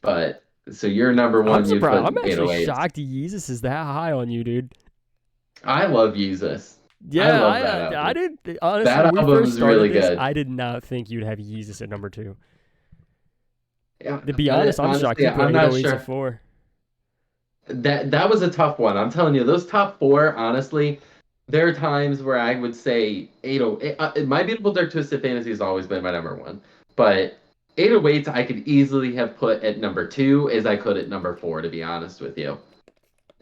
but so your number I'm one, you'd surprised. put I'm actually 808s. shocked Jesus is that high on you, dude. I love Yeezus. I Yeah, love that I album. didn't honestly That when we album first is really started this, good. I did not think you'd have Yeezus at number two. Yeah, To be honest, I'm shocked honestly, you put I'm not 808s at sure. four. That was a tough one. I'm telling you, those top four, honestly, there are times where I would say 808. My Beautiful Dark Twisted Fantasy has always been my number one, but 808s I could easily have put at number two as I could at number four. To be honest with you,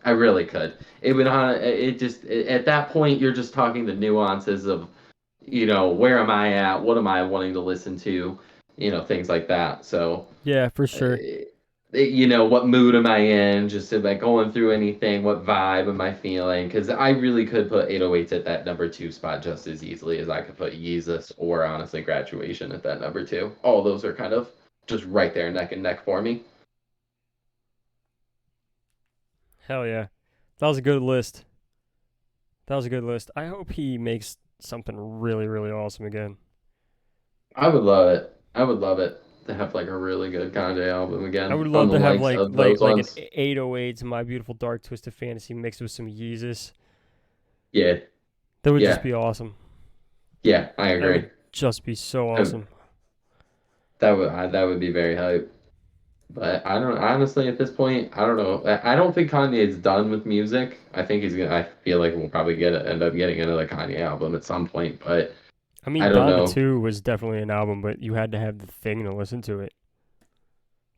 I really could. It would on. It just at that point you're just talking the nuances of where am I at? What am I wanting to listen to? Things like that. So, Yeah, for uh, sure. what mood am I in? Just am I going through anything? What vibe am I feeling? Because I really could put 808s at that number two spot just as easily as I could put Yeezus or honestly Graduation at that number two. All those are kind of just right there neck and neck for me. Hell yeah. That was a good list. That was a good list. I hope he makes something really, really awesome again. I would love it. I would love it to have like a really good Kanye album I again would on love the to have likes like of like those like an ones. 808s My Beautiful Dark Twisted Fantasy mixed with some Yeezus. Yeah, That would just yeah, be awesome. yeah. I That would agree. just be so That, awesome. that would be very hype. But I don't honestly at this point. I don't know. I don't think Kanye is done with music. I think he's gonna. I feel like we'll probably end up getting another Kanye album at some point. But I I mean, don't Donda know. 2 was definitely an album, but you had to have the thing to listen to it.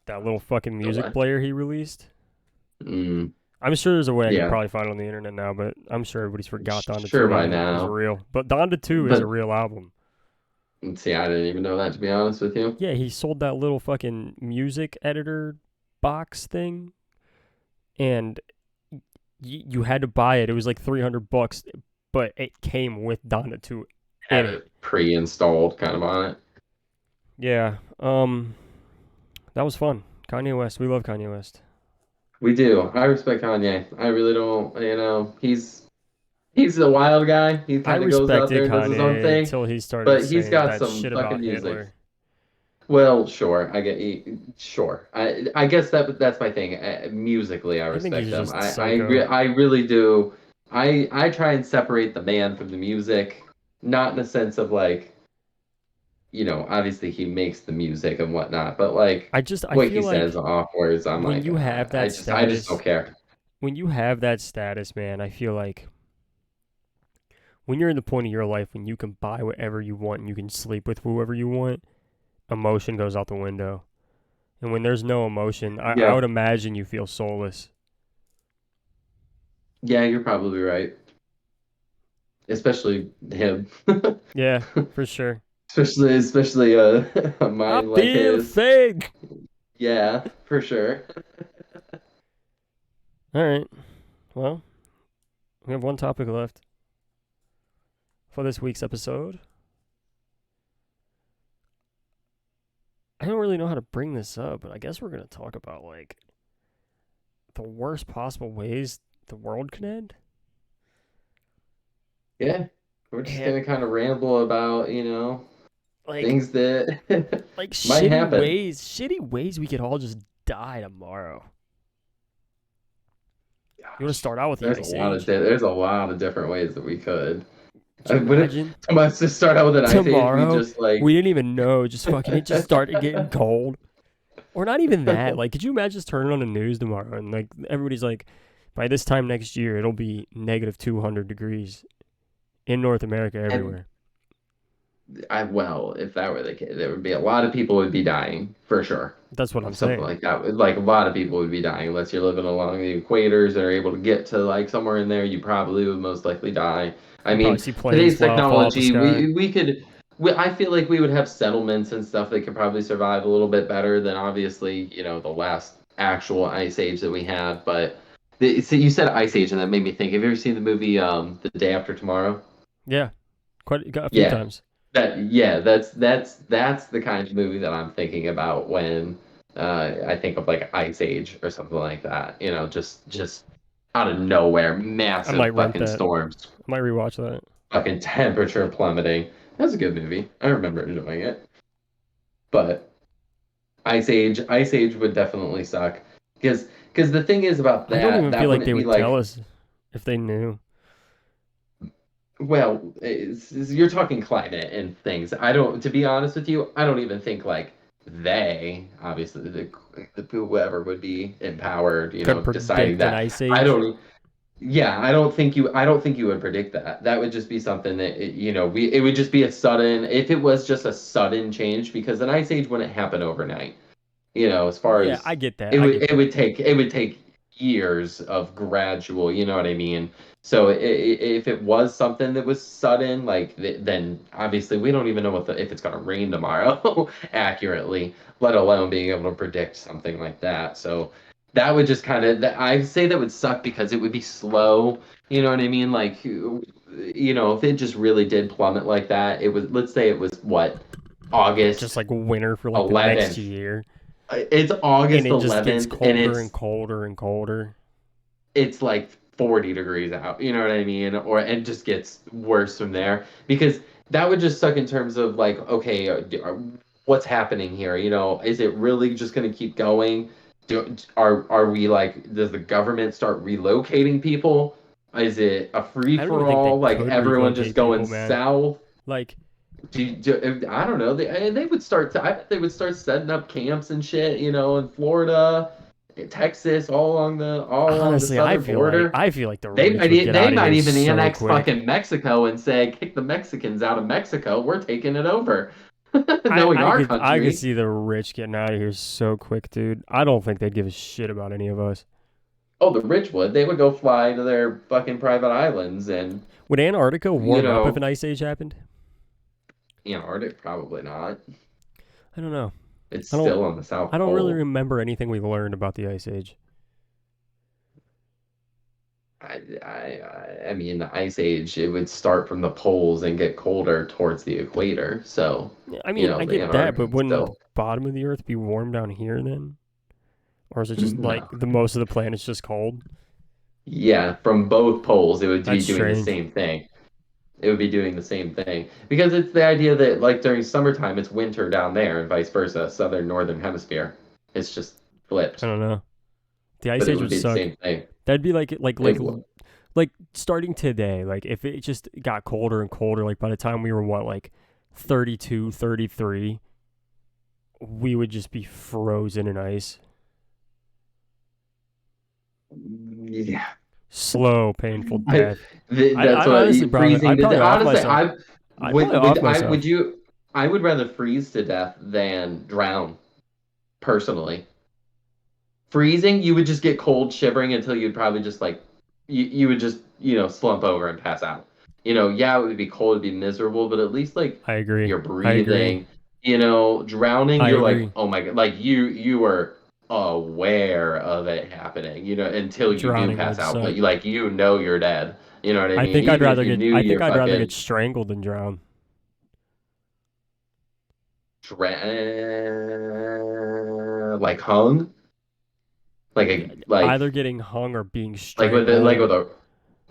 That little fucking The music what? player he released. Mm, I'm sure there's a way I could yeah, probably find it on the internet now, but I'm sure everybody's forgot Donda sure 2 by even is now. real. But Donda 2 is a But real album. see, I didn't even know that to be honest with you. Yeah, he sold that little fucking music editor box thing, and you had to buy it. It was like $300, but it came with Donda 2 in Had it. it pre-installed kind of on it. Yeah. That was fun. Kanye West. We love Kanye West. We do. I respect Kanye. I really don't. He's a wild guy. He I kind of goes out respected there and does his own Kanye thing, until he started but he's saying got that some shit fucking about music. Hitler. Well, sure. Sure. I guess that's my thing. Musically, I I think respect he's him. just psycho. I really do. I try and separate the man from the music, not in the sense of like, obviously he makes the music and whatnot, but like I what he feel says like off words, I'm when like, you have that I just don't status, care. man, I feel like when you're in the point of your life when you can buy whatever you want and you can sleep with whoever you want, emotion goes out the window. And when there's no emotion, I Yeah, would imagine you feel soulless. yeah, you're probably right. Especially him, Yeah, for sure. especially a I mind like feel his. fake. Yeah, for sure. All right. Well, we have one topic left for this week's episode. I don't really know how to bring this up, but I guess we're going to talk about like the worst possible ways the world can end. Yeah, we're just And gonna kind of ramble about, like things that like might happen. shitty ways we could all just die tomorrow. You want to Gosh, start out with the ice age? there's a lot of different ways that we could. Could you But if imagine to start out with an ice age, we tomorrow just like we didn't even know, just fucking it just started getting cold? Or not even that. Like, could you imagine just turning on the news tomorrow and like everybody's like, by this time next year it'll be negative 200 degrees in North America and everywhere. well, if that were the case, there would be a lot of people would be dying for sure. That's what I'm Something saying. like that. Like a lot of people would be dying unless you're living along the equators and are able to get to like somewhere in there. You probably would most likely die. I You probably mean, see planes today's fall out the technology, sky. we could. I feel like we would have settlements and stuff that could probably survive a little bit better than obviously, the last actual ice age that we had. But so you said ice age, and that made me think. Have you ever seen the movie The Day After Tomorrow? Yeah, quite a few Yeah, times. that's the kind of movie that I'm thinking about when I think of like Ice Age or something like that. Just out of nowhere, I massive might rent fucking that. storms, I might rewatch that. fucking temperature plummeting. That's a good movie. I remember enjoying it. But Ice Age would definitely suck because the thing is about I don't that even feel like wouldn't they be would tell like us if they knew. well, you're talking climate and things. I don't, to be honest with you, I don't even think like obviously the whoever would be empowered, Could deciding predict an that. ice I age. don't, yeah, I don't think you would predict that. That would just be something that, it would just be a sudden, if it was just a sudden change, because an ice age wouldn't happen overnight. As far Yeah, as I get that. I get it that. would take years of gradual, you know what I mean? So if it was something that was sudden, like then obviously we don't even know if it's gonna rain tomorrow accurately, let alone being able to predict something like that. So that would just kind of I say that would suck because it would be slow. You know what I mean? Like if it just really did plummet like that, it was let's say it was what Just August like winter for like the next 11th. year, It's and August it just gets 11th and colder and colder and colder. it's like 40 degrees out, you know what I mean? Or it just gets worse from there because that would just suck in terms of like, okay, what's happening here? Is it really just going to keep going? Are we like, does the government start relocating people? Is it a free I don't even for think they all? Like could everyone just relocate going people, man. south? Like, I don't know. They would start. I bet they would start setting up camps and shit. In Florida, in Texas, all along the honestly, I southern feel like border. I feel like the They rich might would e- get they out of might here even so annex quick. fucking Mexico and say, kick the Mexicans out of Mexico. We're taking it over, I knowing I our could I could country. see the rich getting out of here so quick, dude. I don't think they'd give a shit about any of us. Oh, the rich would. They would go fly to their fucking private islands and Would Antarctica you warm up if know, an ice age happened? Antarctic probably not. I don't know. It's I don't still on the I South don't really Pole. remember anything we learned about the ice age. I mean, the ice age, it would start from the poles and get colder towards the equator. So, Yeah, I mean, I the get that, but Antarctic wouldn't the still, bottom of the Earth be warm down here then? Or is it just like no. the most of the planet's just cold? Yeah, from both poles, it would be That's doing the strange. same thing. It would be doing the same thing because it's the idea that like during summertime, it's winter down there and vice versa, southern, northern hemisphere. It's just I flipped, don't know. The ice but it age would would be the suck. same thing. That'd be like It would. like starting today. Like if it just got colder and colder, like by the time we were what, like 32, 33, we would just be frozen in ice. Yeah. Slow, painful I, death. that's I'd what honestly probably freezing I'd to probably death. off Honestly, myself. I I'd probably off would myself. you? I would rather freeze to death than drown. Personally, freezing, you would just get cold, shivering until you'd probably just like you would just slump over and pass out. Yeah, it would be cold, it'd be miserable, but at least like I agree. you're I agree. breathing. Drowning, I you're like, agree. oh my God, like you were aware of it happening, until you do Drowning pass would out, but suck. you're dead. You know what I mean? Even if you knew I think you're I'd rather get fucking strangled than drown. like hung, like Either getting hung or being with strangled. a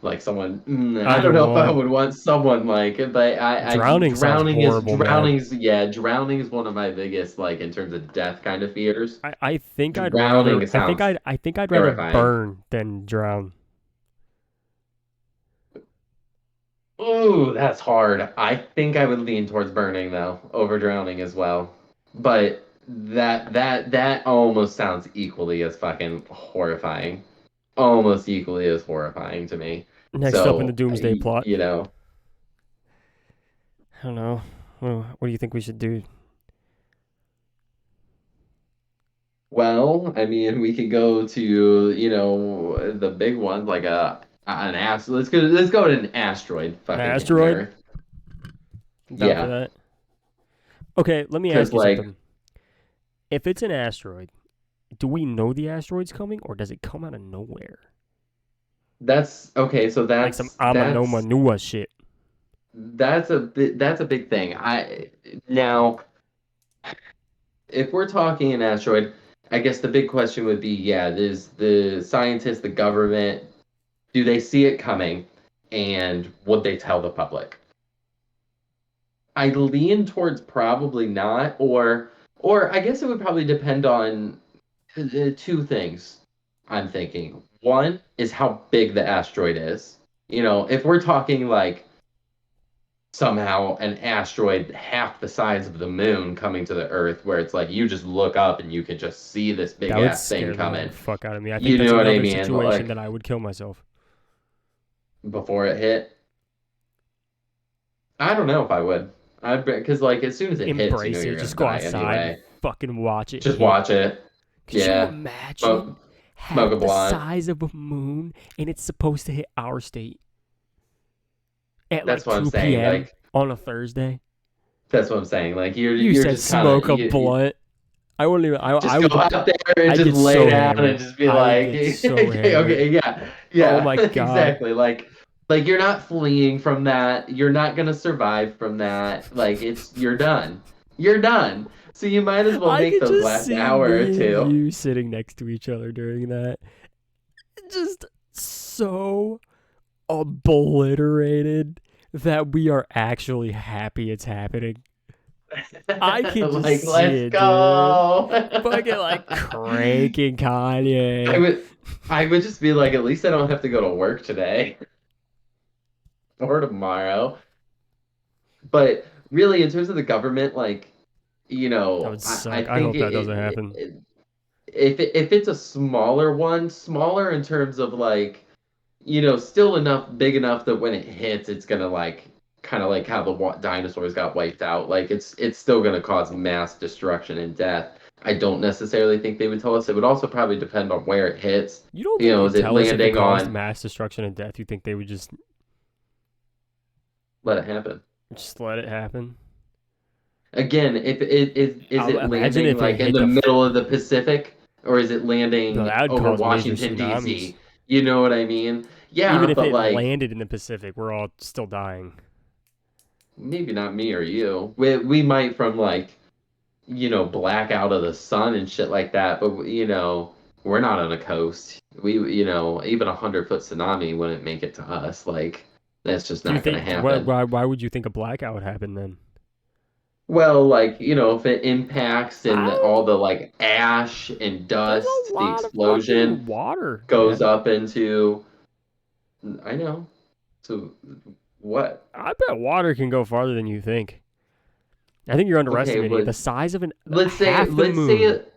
like someone. I Either don't know if I one. would want someone like, but Drowning sounds horrible, man. drowning is one of my biggest like in terms of death kind of fears. I think I'd rather Drowning sounds I think I'd rather terrifying. burn than drown. Ooh, that's hard. I think I would lean towards burning though, over drowning as well. But that almost sounds equally as fucking horrifying. Almost equally as horrifying to me. Next up in the So, Doomsday plot. you know, I don't know. What do you think we should do? well, I mean, we could go to, the big one, like an ast. Let's go to an asteroid An fucking hitting asteroid? Earth. I'm down for Yeah, that. Okay, let me because ask you like something. If it's an asteroid, do we know the asteroid's coming or does it come out of nowhere? that's okay. So Like some that's Amanoma that's Nua shit. that's a big thing. Now if we're talking an asteroid, I guess the big question would be, yeah, does the scientists, the government, do they see it coming, and would they tell the public? I lean towards probably not, or I guess it would probably depend on two things. I'm thinking. One is how big the asteroid is. If we're talking like somehow an asteroid half the size of the moon coming to the Earth, where it's like you just look up and you can just see this big That would ass thing scare the coming. fuck out of me. I think You that's know what I another mean? situation Like that I would kill myself. before it hit. I don't know if I would. I'd because like as soon as it hits, Embrace it. you're Just gonna go die outside and anyway. fucking watch it Just hit. watch it. Could you Yeah. But imagine Smoke a half the blunt. size of a moon, and it's supposed to hit our state at That's like what I'm 2 saying. p.m. Like on a Thursday. that's what I'm saying. Like You you're said just kind of smoke a you blunt. I wouldn't even. I just go would. out there and I'd just get lay so down and hammered. just be I would like, get so okay, hammered. okay, yeah, Oh yeah, my god. exactly. Like you're not fleeing from that. You're not gonna survive from that. Like you're done. You're done. So you might as well I make could those just last see hour or me and two. you sitting next to each other during that. Just so obliterated that we are actually happy it's happening. I could just Like, see let's it, dude. go. Fucking like cranking I Kanye. would I would just be like, at least I don't have to go to work today or tomorrow. But really, in terms of the government, like, That would I suck. I think hope that doesn't happen. if it's a smaller one, smaller in terms of like, still big enough that when it hits, it's gonna like kind of like how the dinosaurs got wiped out. Like it's still gonna cause mass destruction and death. I don't necessarily think they would tell us. It would also probably depend on where it hits. You don't think Is they'd it tell us if it landing caused on mass destruction and death? You think they would let it happen? just let it happen? Again, if it is it Imagine landing if it like in hit the the. middle of the Pacific or is it No, landing that would over cause major Washington tsunamis. D.C.? You know what I mean? Yeah, Even if but it like landed in the Pacific, we're all still dying. maybe not me or you. We might from like black out of the sun and shit like that, but we're not on a coast. We even 100-foot tsunami wouldn't make it to us. Like that's just Do you not gonna think why happen. why why would you think a blackout would happen then? Well, like, if it impacts and I all the like ash and There's a dust, the lot of explosion fucking water, goes man. up into, I know. So what? I bet water can go farther than you think. I think you're Okay, underestimating it. but The size of an let's say half the let's say moon it.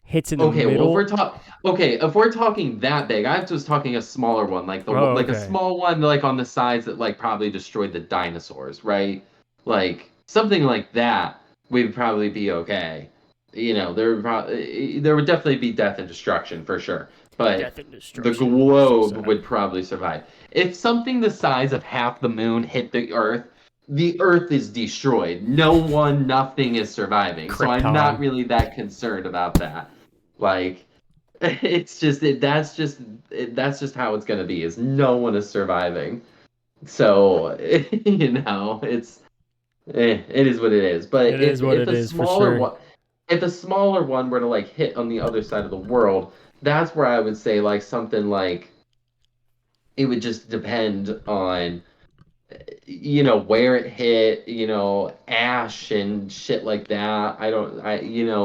hits in the Okay, well, middle. if we're talking that big, I was talking a smaller one, like Oh, like a okay. small one, like on the size that like probably destroyed the dinosaurs, right? Like something like that, we'd probably be okay. There would definitely be death and destruction for sure, but Death and the destruction. So globe sad. would probably survive. If something the size of half the moon hit the Earth is destroyed. No one, nothing is surviving. So I'm not Krypton. really that concerned about that. Like, it's just that's just how it's gonna be. Is no one is surviving. So it is what it is. But It is what if it a is for smaller sure. one, if a smaller one were to like hit on the other side of the world, that's where I would say like something like it would just depend on where it hit, ash and shit like that. I don't,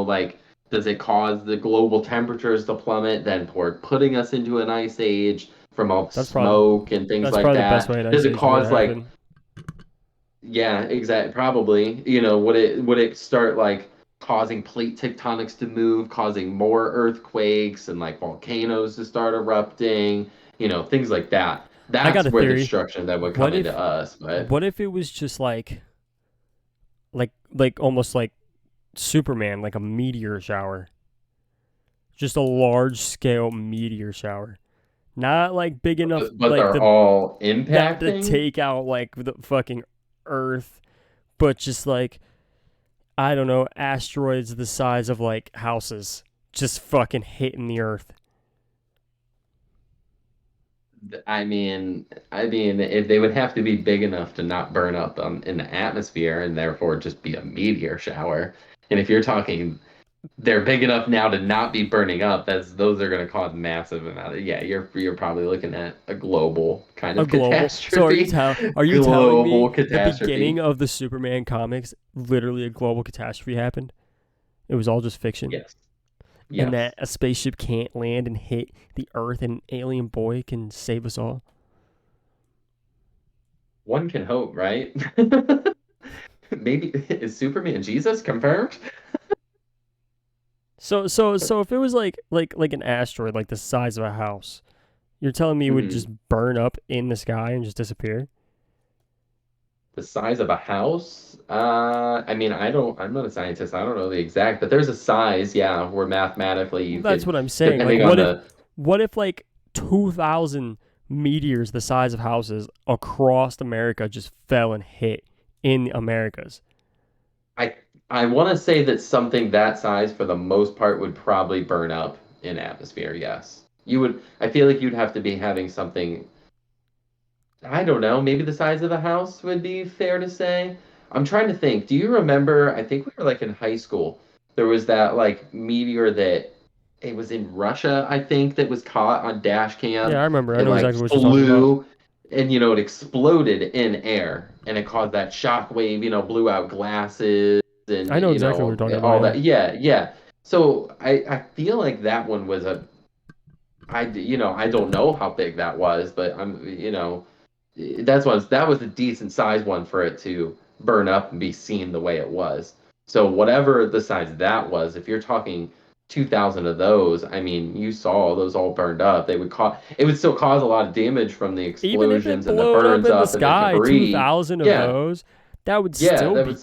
like, does it cause the global temperatures to plummet, then putting us into an ice age from all the That's probably smoke and things that's like probably the best that? way an Does ice it age would cause like, happen. yeah, exactly, probably, would it start like causing plate tectonics to move, causing more earthquakes and like volcanoes to start erupting, things like that. I got That's a where the theory. destruction that would come What into if us, but. what if it was just like almost like Superman, like a meteor shower. Just a large scale meteor shower. Not like big enough But like they're the all not to impacting. take out like the fucking Earth, but just like I don't know, asteroids the size of like houses just fucking hitting the Earth. I mean, if they would have to be big enough to not burn up in the atmosphere and therefore just be a meteor shower. And if you're talking, they're big enough now to not be burning up. Those are going to cause massive amount of. Yeah, you're probably looking at a global kind A of global. So catastrophe. are you telling me Global the beginning catastrophe. of the Superman comics literally a global catastrophe happened? It was all just fiction. Yes. And Yes. that a spaceship can't land and hit the Earth and an alien boy can save us all. One can hope, right? Maybe is Superman Jesus confirmed? So if it was like an asteroid like the size of a house, you're telling me it would Mhm. just burn up in the sky and just disappear? The size of a house? I mean, I'm not a scientist. I don't know the exact, but there's a size, yeah, where mathematically Well, you that's could, what I'm saying. Like, depending on the, what if like 2,000 meteors the size of houses across America just fell and hit in the Americas? I, I want to say that something that size for the most part would probably burn up in atmosphere, yes. I feel like you'd have to be having something I don't know. Maybe the size of the house would be fair to say. I'm trying to think. Do you remember? I think we were like in high school. There was that like meteor that it was in Russia, I think, that was caught on dash Yeah, cam. I remember. I It know like exactly what you're talking about. flew and it exploded in air and it caused that shock wave, blew out glasses and I know exactly what you're talking about. all Yeah. that. Yeah, yeah. So I feel like that one was I don't know how big that was, but that was a decent size one for it to burn up and be seen the way it was. So whatever the size that was, if you're talking 2,000 of those, I mean, you saw those all burned up. It would still cause a lot of damage from the Even if it explosions and the blowed up burns in the up and the sky, debris. 2,000 of Yeah, those, that would yeah, still be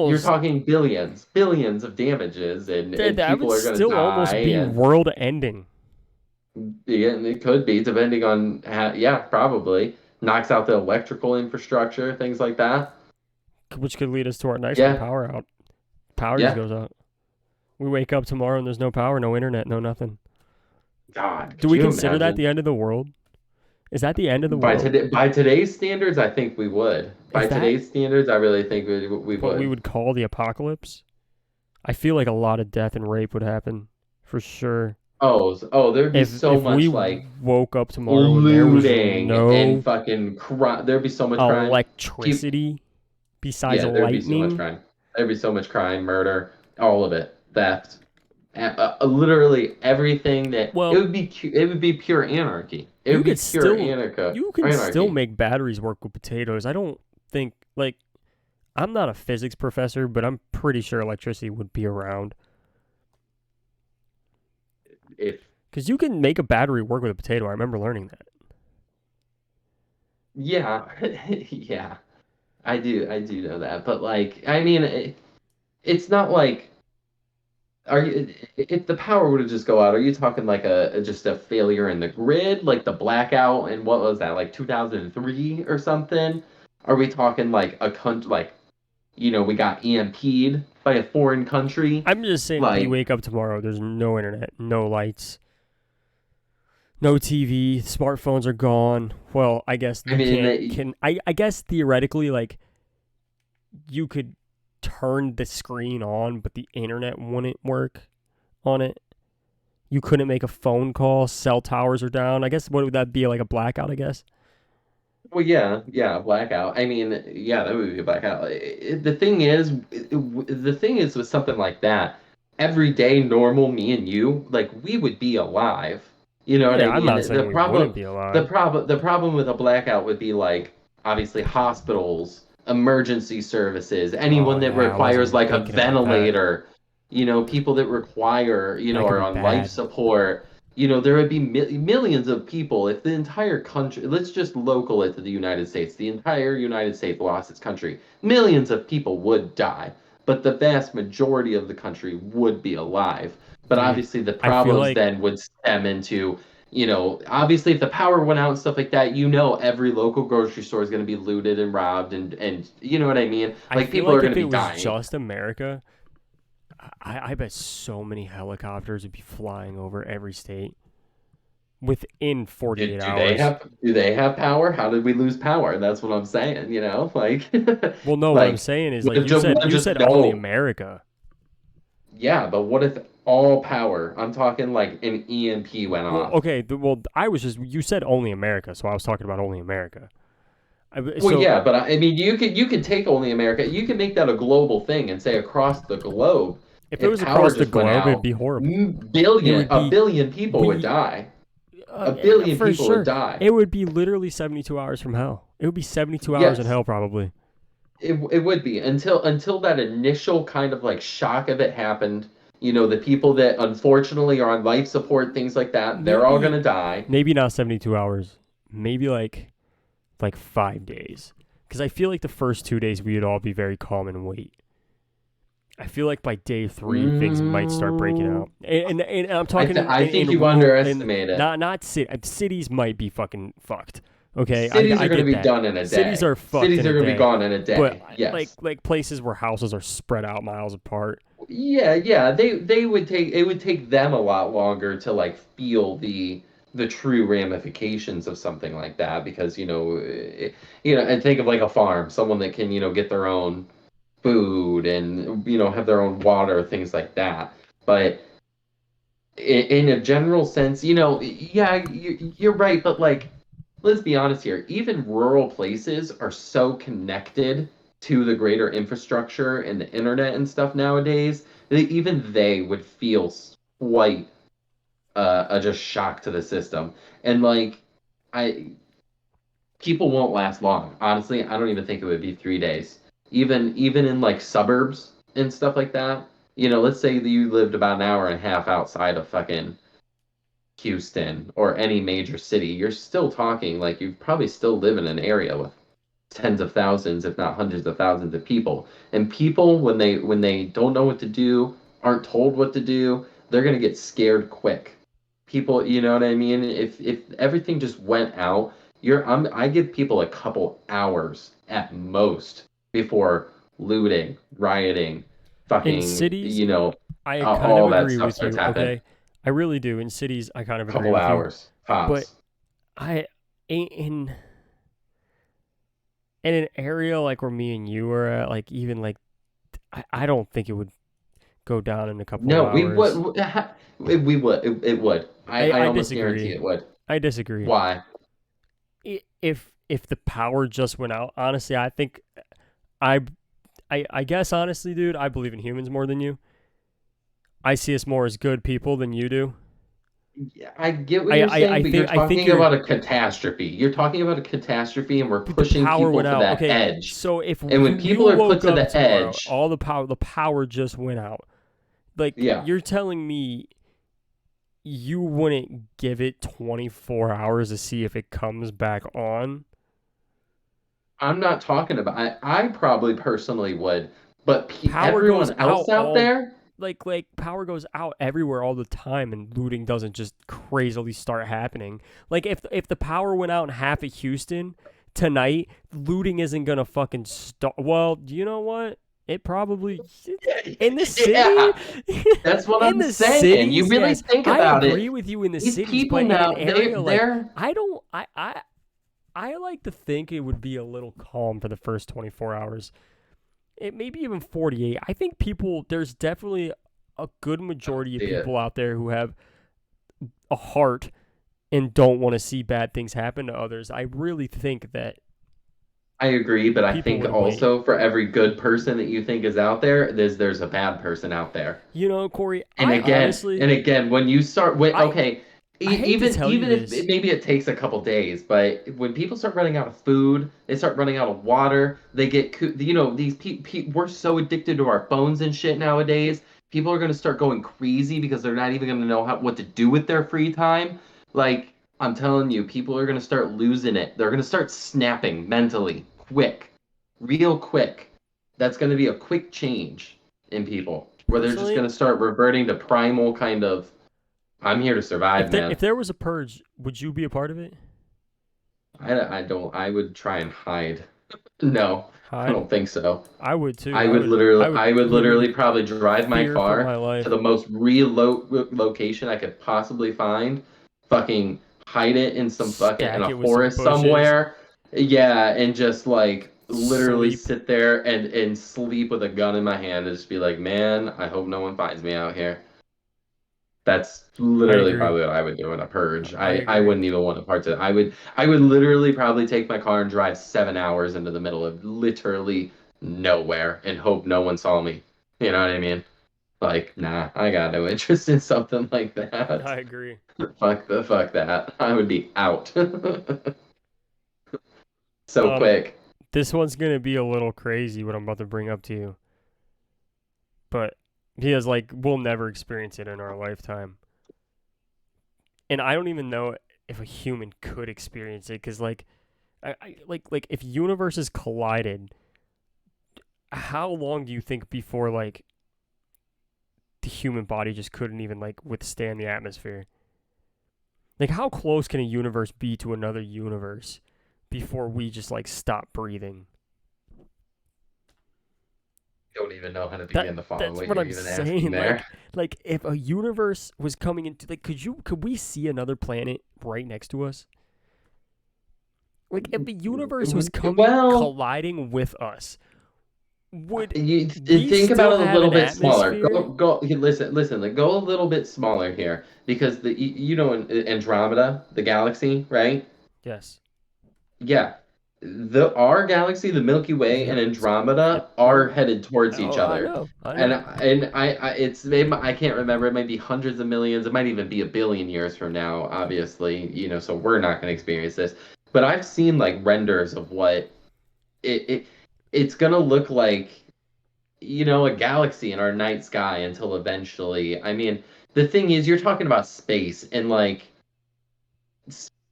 You're almost talking billions of damages, and that would people are gonna still die, almost be and world ending, yeah, it could be depending on how, yeah, probably knocks out the electrical infrastructure, things like that. which could lead us to our next one, Yeah, power out. Power just yeah. goes out. We wake up tomorrow and there's no power, no internet, no nothing. God, Do could we you consider that imagine? the end of the world? Is that the end of the world? By today's standards, I think we would. By Is that today's standards, I really think we what we would. would call the apocalypse? I feel like a lot of death and rape would happen for sure. There'd be so If we much like woke up tomorrow and there was looting and no fucking crime. There'd be so much crime. People, electricity besides yeah, there'd be so much lightning, crime. There'd be so much crime, murder, all of it, theft. Literally everything that well, it would be pure anarchy. It you would be could pure still you can still anarchy. make batteries work with potatoes. I don't think like I'm not a physics professor, but I'm pretty sure electricity would be around If because you can make a battery work with a potato. I remember learning that. yeah, yeah, I do know that, but like I mean, it's not like are you if the power were to just go out, are you talking like just a failure in the grid, like the blackout and what was that, like 2003 or something? Are we talking like a country like we got EMP'd by a foreign country? I'm just saying, we Like, wake up tomorrow. There's no internet, no lights, no TV. Smartphones are gone. Well, I guess I you mean, can't. I guess theoretically, like you could turn the screen on, but the internet wouldn't work on it. You couldn't make a phone call. Cell towers are down. I guess what would that be like a blackout? I guess. well, yeah, yeah, blackout. I mean, yeah, that would be a blackout. The thing is with something like that, everyday normal me and you, like we would be alive. You know what Yeah, I I'm mean? not saying we wouldn't be alive. The problem with a blackout would be like obviously hospitals, emergency services, Oh anyone that yeah, I wasn't requires even like a thinking about that. ventilator, people that require, That could are be on life bad. support. There would be millions of people if the entire country, let's just local it to the United States, the entire United States lost its country. Millions of people would die, but the vast majority of the country would be alive. But Dude, obviously, the I feel problems like then would stem into, obviously, if the power went out and stuff like that, every local grocery store is going to be looted and robbed, and you know what I mean? I Like, feel people are like going if to it be was dying. just America, I bet so many helicopters would be flying over every state within 48 hours. Do they have power? How did we lose power? That's what I'm saying, like Well, no, what I'm like saying is what like if just one you just said only no. America. Yeah, but what if all power? I'm talking like an EMP went Well, off. okay, well I was just you said only America, so I was talking about only America. Well, So yeah, but I mean you could take only America. You can make that a global thing and say across the globe, if it if was power across the just went globe, it'd out, be horrible. It would a be billion people would we die. A yeah, billion for people would sure. die. It would be literally 72 hours from hell. It would be 72 hours in Yes. hell probably. It would be until that initial kind of like shock of it happened. The people that unfortunately are on life support, things like that, they're all Maybe gonna die. maybe not 72 hours. Maybe like 5 days. Because I feel like the first 2 days we would all be very calm and wait. I feel like by day three things might start breaking Mm, out, and I'm talking I think in you rural and underestimate it. not cities might be fucking fucked. Okay, Cities I are going to get be that. done in a Cities day. are fucked Cities in are a going to be day, gone in a but day. Yes. like places where houses are spread out miles apart. Yeah, yeah. They would take it would take them a lot longer to like feel the true ramifications of something like that because and think of like a farm, someone that can get their own food and have their own water, things like that. But in a general sense, yeah, you're right, but like, let's be honest here. Even rural places are so connected to the greater infrastructure and the internet and stuff nowadays that even they would feel quite a just shock to the system. And like, I people won't last long. Honestly, I don't even think it would be 3 days. Even in like suburbs and stuff like that. Let's say that you lived about an hour and a half outside of fucking Houston or any major city, you're still talking like you probably still live in an area with tens of thousands, if not hundreds of thousands of people. And people, when they don't know what to do, aren't told what to do, they're gonna get scared quick. People, you know what I mean? If everything just went out, I give people a couple hours at most before looting, rioting, In fucking, cities, I kind of all that agree stuff with starts you. happening. Okay, I really do. In cities, I kind of agree Couple with you, hours but tops. I in in an area like where me and you are at, like even like I don't think it would go down in a couple of No, we hours. would. We would. It would. I I almost guarantee disagree. it would. I disagree. Why? If the power just went out, honestly, I think I I guess honestly, dude, I believe in humans more than you. I see us more as good people than you do. Yeah, I get what you're saying, but you're I think talking you're about a catastrophe. You're talking about a catastrophe, and we're but the pushing power people went to out. that Okay, edge. so if And when you people are put woke to up the tomorrow, edge, all the power just went out. Like yeah, you're telling me you wouldn't give it 24 hours to see if it comes back on? I'm not talking about. I probably personally would, but Power goes everyone out else out all there, like power goes out everywhere all the time and looting doesn't just crazily start happening. Like if the power went out in half of Houston tonight, looting isn't going to fucking stop. Well, you know what? It probably in the city yeah, that's what in I'm the saying. You cities, really yes. think I about agree it. with you in the These cities, people but in an now, area like they're I don't I like to think it would be a little calm for the first 24 hours. It maybe even 48. I think there's definitely a good majority of see it. people out there who have a heart and don't want to see bad things happen to others. I really think that I agree, but I people think would wait. also for every good person that you think is out there, there's a bad person out there. Corey, And again, when you start when I okay, I hate to tell you even if this. maybe it takes a couple days, but when people start running out of food, they start running out of water, they get these we're so addicted to our phones and shit nowadays. People are going to start going crazy because they're not even going to know what to do with their free time. Like I'm telling you, people are going to start losing it. They're going to start snapping mentally, quick, real quick. That's going to be a quick change in people where they're just Personally, going to start reverting to primal kind of I'm here to survive, man. if there was a purge, would you be a part of it? I don't I would try and hide. No, I Hide? don't think so. I would too. I would literally I would I would literally literally probably drive my fear for my car to life. the most real location I could possibly find, fucking hide it in some fucking in Stack a it with some forest bushes. somewhere. Yeah, and just like literally Sleep. sit there and sleep with a gun in my hand and just be like, man, I hope no one finds me out here. That's I literally agree. probably what I would do in a purge. I I agree. wouldn't even want to part it. I would literally probably take my car and drive 7 hours into the middle of literally nowhere and hope no one saw me. You know what I mean? Like, nah, I got no interest in something like that. I agree. Fuck that. I would be out. So Um, quick. this one's gonna be a little crazy what I'm about to bring up to you, but because like we'll never experience it in our lifetime, and I don't even know if a human could experience it because like Like if universes collided, how long do you think before like the human body just couldn't even like withstand the atmosphere? Like how close can a universe be to another universe before we just like stop breathing? Don't even know how to That begin to follow that's what what you're I'm even asking saying. there. Like if a universe was coming into like could we see another planet right next to us? Like if the universe was coming Well, colliding with us, would you we think about still it a have little an bit smaller. atmosphere? Listen. Like, go a little bit smaller here because you know Andromeda, the galaxy, right? Yes. Yeah, the our galaxy, the Milky Way, and Yep. Yep. Andromeda Yep. are headed towards each Oh, I other, know. I and know. I can't remember. It might be hundreds of millions. It might even be a billion years from now. Obviously, so we're not going to experience this. But I've seen like renders of what it it's going to look like. A galaxy in our night sky until eventually. I mean, the thing is, you're talking about space, and like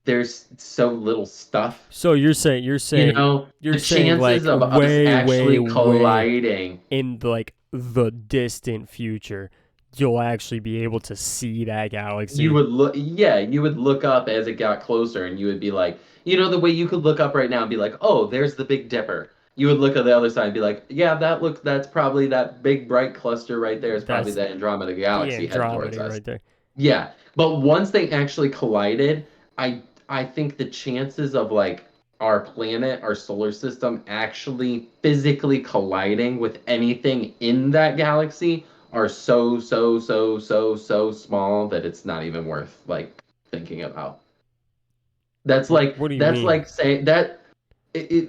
there's so little stuff. So you're The saying chances like of us way, way, actually way colliding, in like the distant future, you'll actually be able to see that galaxy. you would look up as it got closer, and you would be like, the way you could look up right now and be like, oh, there's the Big Dipper. You would look at the other side and be like, yeah, that's probably that big bright cluster right there is probably That's the Andromeda the galaxy headed towards Andromeda us. right there. Yeah, but once they actually collided, I think the chances of like our planet, our solar system actually physically colliding with anything in that galaxy are so small that it's not even worth like thinking about. What do you That's mean? like saying that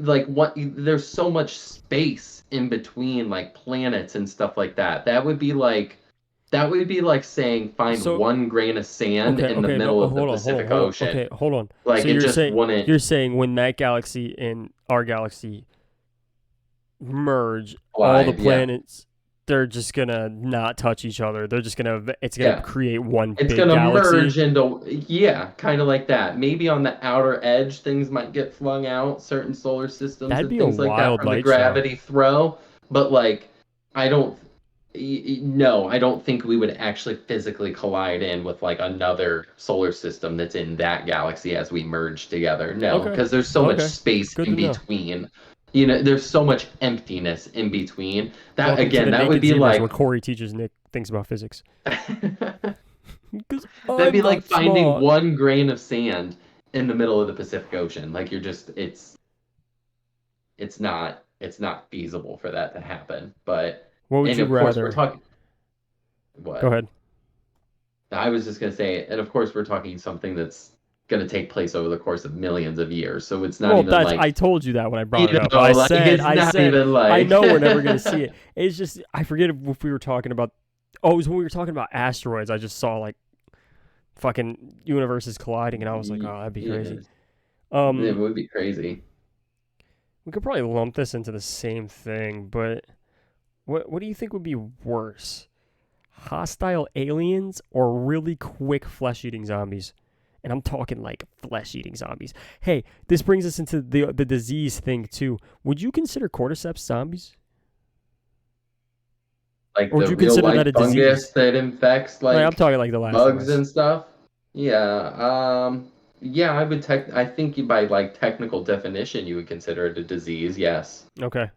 like what there's so much space in between like planets and stuff like that. That would be like saying find So one grain of sand okay, in the okay, no, middle of the hold Pacific on. Ocean. Okay, hold on. So Like it just wouldn't you're saying when that galaxy and our galaxy merge, all the fly. Yeah. planets they're just gonna not touch each other. They're just gonna it's gonna Yeah. create one It's big gonna galaxy. merge into, yeah, kind of like that. Maybe on the outer edge, things might get flung out, certain solar systems That'd and be a things like that wild from the light show. gravity throw. But like, I don't, no, I don't think we would actually physically collide in with like another solar system that's in that galaxy as we merge together. No, Okay, because there's so much okay, space good in to know. between. There's so much emptiness in between. That Welcome to again, the that would Naked be Zebras, where like. Corey teaches Nick things about physics. Because That'd I'm be like not finding smart. one grain of sand in the middle of the Pacific Ocean. Like it's not feasible for that to happen. But What would and you of course we're rather? talking Go what? ahead. I was just gonna say, and of course we're talking something that's gonna take place over the course of millions of years. So it's not Well, even that's like I told you that when I brought it up. like it's I not said even I like know we're never gonna see it. It's just I forget if we were talking about. Oh, it was when we were talking about asteroids. I just saw like fucking universes colliding, and I was like, oh, that'd be yeah, crazy. it Um, would be crazy. we could probably lump this into the same thing, but what do you think would be worse? Hostile aliens or really quick flesh eating zombies? And I'm talking like flesh eating zombies. Hey, this brings us into the disease thing too. Would you consider cordyceps zombies? Like Or would the you real consider life that a fungus disease? that infects Like I'm like talking like The Last of bugs Us. and stuff. Yeah, yeah, I think by like technical definition you would consider it a disease, yes. Okay.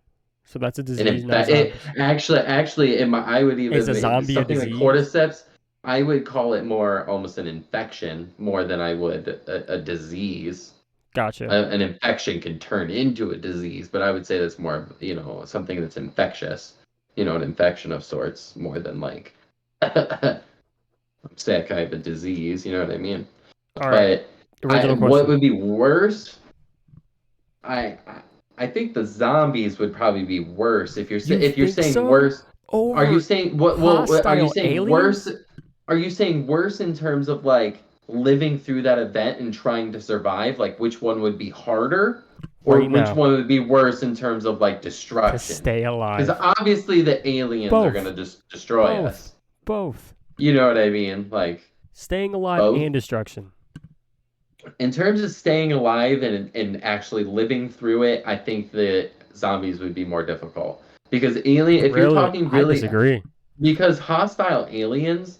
So that's a And disease, in not fact, it zombies. actually in my I would Is a even zombie a something like disease? cordyceps, I would call it more almost an infection more than I would a disease. Gotcha. An infection can turn into a disease, but I would say that's more of, something that's infectious. An infection of sorts more than like sick. I have a disease. You know what I mean? All right. But Original what question. would be worse? I I think the zombies would probably be worse. You If you're think saying so? worse, are you Over saying what? Well, are you hostile saying worse? aliens? Are you saying worse in terms of like living through that event and trying to survive? Like which one would be harder, or Right which now. one would be worse in terms of like To destruction? stay Because alive. obviously the aliens are gonna Both. just destroy Both. us. Both. You know what I mean? Like Staying alive both. and destruction. In terms of staying alive and actually living through it, I think that zombies would be more difficult because if you're Really, talking I really, disagree. because hostile aliens,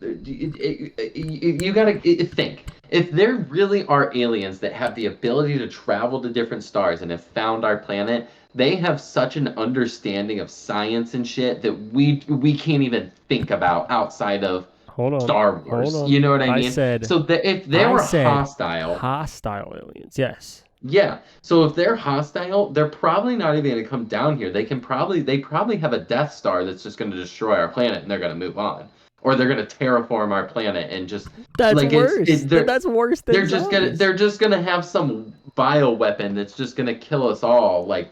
you gotta think. If there really are aliens that have the ability to travel to different stars and have found our planet, they have such an understanding of science and shit that we can't even think about outside of Star Hold Wars. on. You know what I mean? So that if they I were said hostile, hostile aliens. Yes. yeah. So if they're hostile, they're probably not even going to come down here. They probably have a Death Star that's just going to destroy our planet and they're going to move on. Or they're going to terraform our planet and just That's like worse. That's worse than zombies. they're just going to have some bio weapon that's just going to kill us all like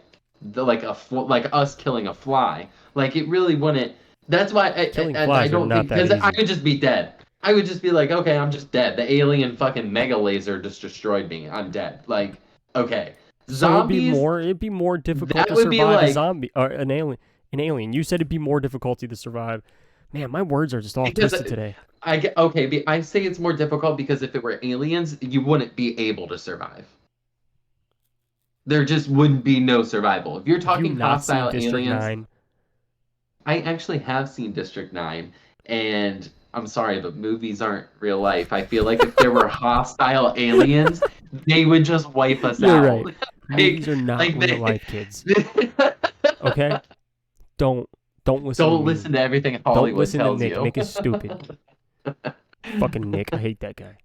us killing a fly. Like it really wouldn't. That's why Killing I flies are don't not think that because I easy. would just be dead. I would just be like, okay, I'm just dead. The alien fucking mega laser just destroyed me. I'm dead. Like, okay. So Zombies, it'd be more difficult that to would be survive a like zombie or an alien. An alien. You said it'd be more difficulty to survive. Man, my words are just all because twisted today. I get okay, I say it's more difficult because if it were aliens, you wouldn't be able to survive. There just wouldn't be no survival. If you're Have you talking not seen hostile District aliens, 9? I actually have seen District 9 and I'm sorry, but movies aren't real life. I feel like if there were hostile aliens, they would just wipe us You're right. out. like Movies are not like real they life, kids. Okay? Don't don't listen to don't me. listen to everything Don't Hollywood listen to tells Nick. you. Nick is stupid. Fucking Nick. I hate that guy.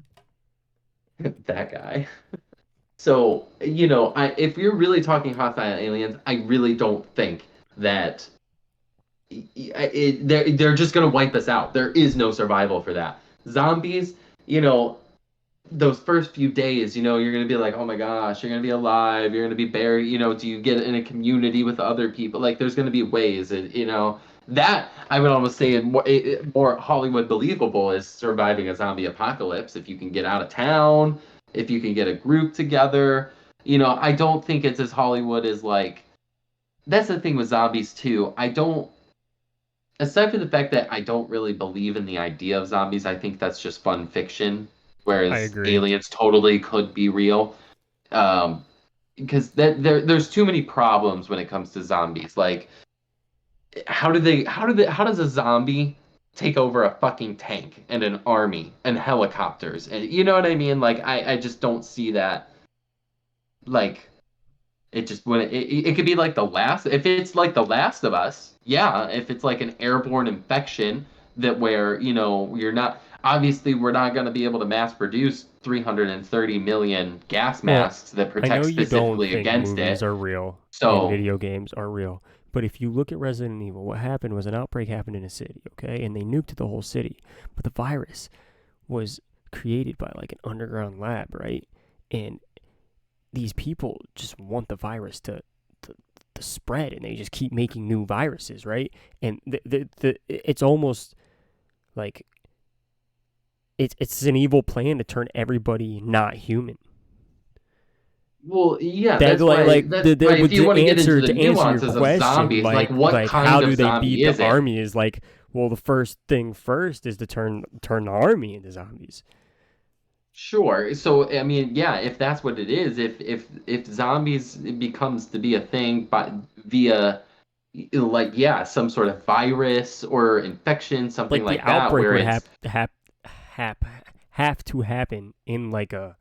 That guy. So, if you're really talking hostile aliens, I really don't think that they're just going to wipe us out. There is no survival for that. Zombies, you know, those first few days, you're going to be like, oh my gosh, you're going to be alive. You're going to be buried. Do you get in a community with other people? Like, there's going to be ways, that I would almost say more Hollywood believable is surviving a zombie apocalypse if you can get out of town, if you can get a group together. I don't think it's as Hollywood as like, that's the thing with zombies too. I don't, aside from the fact that I don't really believe in the idea of zombies, I think that's just fun fiction, I whereas agree. aliens totally could be real. Um, because there's too many problems when it comes to zombies. Like, how does a zombie take over a fucking tank and an army and helicopters? And you know what I mean? Like, I just don't see that. Like, it just when it could be like the last if it's like the Last of Us, yeah. If it's like an airborne infection that where you're not obviously we're not going to be able to mass produce 330 million gas Well, masks that I protect know you don't specifically think against movies it. are real and So video games are real, but if you look at Resident Evil, what happened was an outbreak happened in a city, okay? And they nuked the whole city. But the virus was created by like an underground lab, right? And these people just want the virus to, to spread and they just keep making new viruses, right? And it's almost like it's an evil plan to turn everybody not human. well, yeah, That that's why if you want to the get into answer the to answer your nuances of question, zombies, like what how kind do of they beat zombie the is it? army is like, well, the first thing first is to turn the army into zombies. Sure. So I mean, yeah, if that's what it is, if zombies becomes to be a thing but via like yeah, some sort of virus or infection, something Like the like that, outbreak where would it's hap have to happen in like a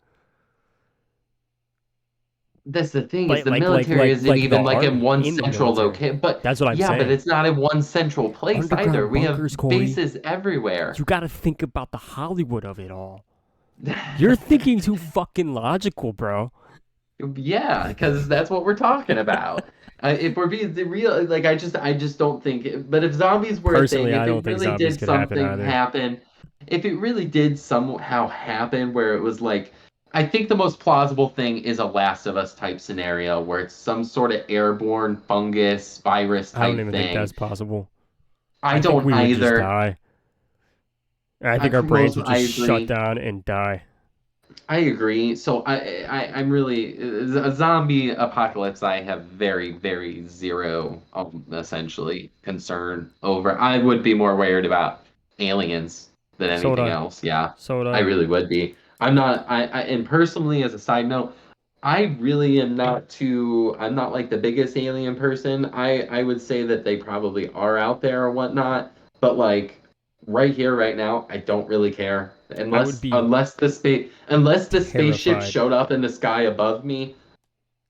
that's the thing is the military isn't like the even like in army one in the central military. location, but That's what I'm yeah, but saying. it's not in one central place either. Underground We have bunkers, Corey. bases everywhere. You got to think about the Hollywood of it all. You're thinking too fucking logical, bro. Yeah, because that's what we're talking about. If we're being real, like I just don't think. But if zombies were a thing, Personally, I if don't it think really zombies did could happen something either. happen, if it really did somehow happen where it was like, I think the most plausible thing is a Last of Us type scenario where it's some sort of airborne fungus virus I don't type even think thing. that's possible. I I think don't we would just either. die. I think our brains would I just shut agree. down and die. I agree. So I'm really a zombie apocalypse. I have very zero essentially concern over. I would be more worried about aliens than So would anything I. else. Yeah, So would I I. really would be. I'm not. And personally, as a side note, I really am not too. I'm not like the biggest alien person. I would say that they probably are out there or whatnot, but like right here, right now, I don't really care. I would be Unless the spaceship terrified showed up in the sky above me,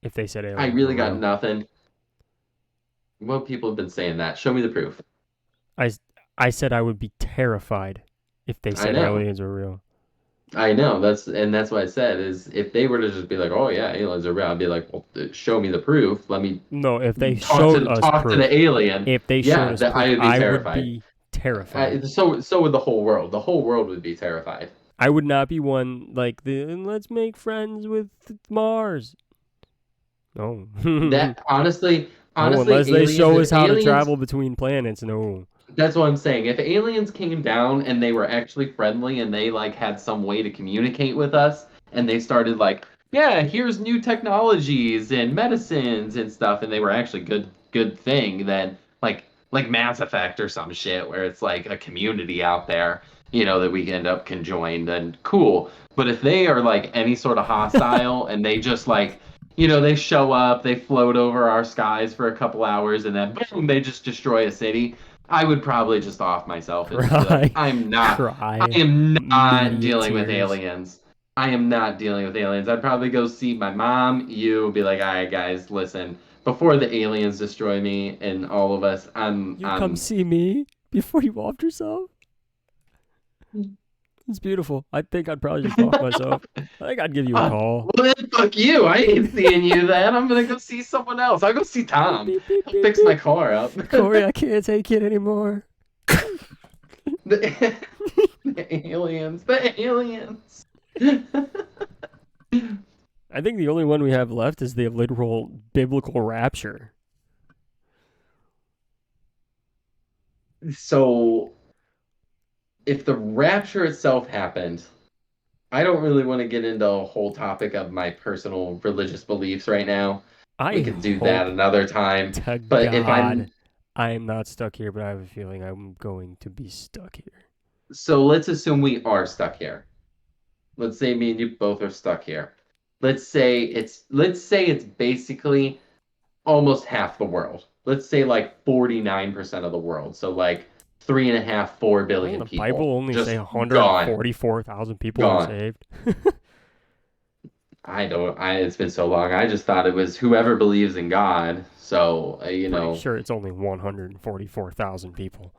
if they said I aliens were really got real. nothing. Well, people have been saying that. Show me the proof. I, I said I would be terrified if they I said know. aliens were real. I know. That's what I said is if they were to just be like, "Oh yeah, aliens are real," I'd be like, "Well, show me the proof. Let me No, if they showed us talk to the proof, alien." if they showed Yeah, us that proof, I would be I would terrified. be terrified. So would the whole world. The whole world would be terrified. I would not be one like the let's make friends with Mars. No. No, That honestly, unless they aliens. show If us how to aliens travel between planets. No. That's what I'm saying. If aliens came down and they were actually friendly and they like had some way to communicate with us and they started like, yeah, here's new technologies and medicines and stuff and they were actually good thing, then like Mass Effect or some shit where it's like a community out there, that we end up conjoined, then cool. But if they are like any sort of hostile and they just like they show up, they float over our skies for a couple hours, and then boom, they just destroy a city. I would probably just off myself and just be like, Cry. I Cry. am not Immediate dealing with tears. aliens. I am not dealing with aliens. I'd probably go see my mom, you, be like, all right, guys, listen, before the aliens destroy me and all of us, You come see me before you offed yourself? It's beautiful. I think I'd probably just off myself. I think I'd give you a call. well then fuck you. I ain't seeing you then. I'm gonna go see someone else. I'll go see Beep, Tom. beep, beep, He'll beep, fix my beep. car up. Corey, I can't take it anymore. the, the aliens. The aliens. I think the only one we have left is the literal biblical rapture. So if the rapture itself happened, I don't really want to get into a whole topic of my personal religious beliefs right now. We I could do that hope another time. to But if God I'm I am not stuck here, but I have a feeling I'm going to be stuck here. so let's assume we are stuck here. Let's say me and you both are stuck here. Let's say it's basically almost half the world. Let's say like 49% of the world. So like 3.5, 4 billion Doesn't the Bible people only say just gone, 144,000 people were gone. saved? I don't. It's been so long. I just thought it was whoever believes in God. So Pretty sure it's only 144,000 people,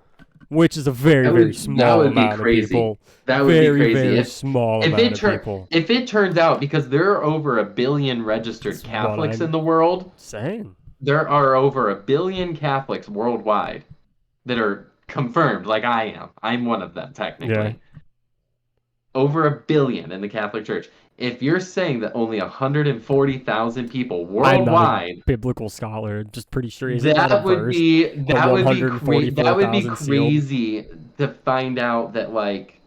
which is a very, very that small would be amount of crazy. people. That would be Very, crazy very small if amount of people. it turns out because there are over 1 billion registered That's what Catholics in I'm the world. saying. There are over 1 billion Catholics worldwide that are confirmed, like I am. I'm one of them, Yeah. technically. Over 1 billion in the Catholic Church. If you're saying that only 140,000 people I'm not a worldwide, biblical scholar. Just pretty sure. Isn't that a verse? The that would be 144,000 sealed. crazy to find out that like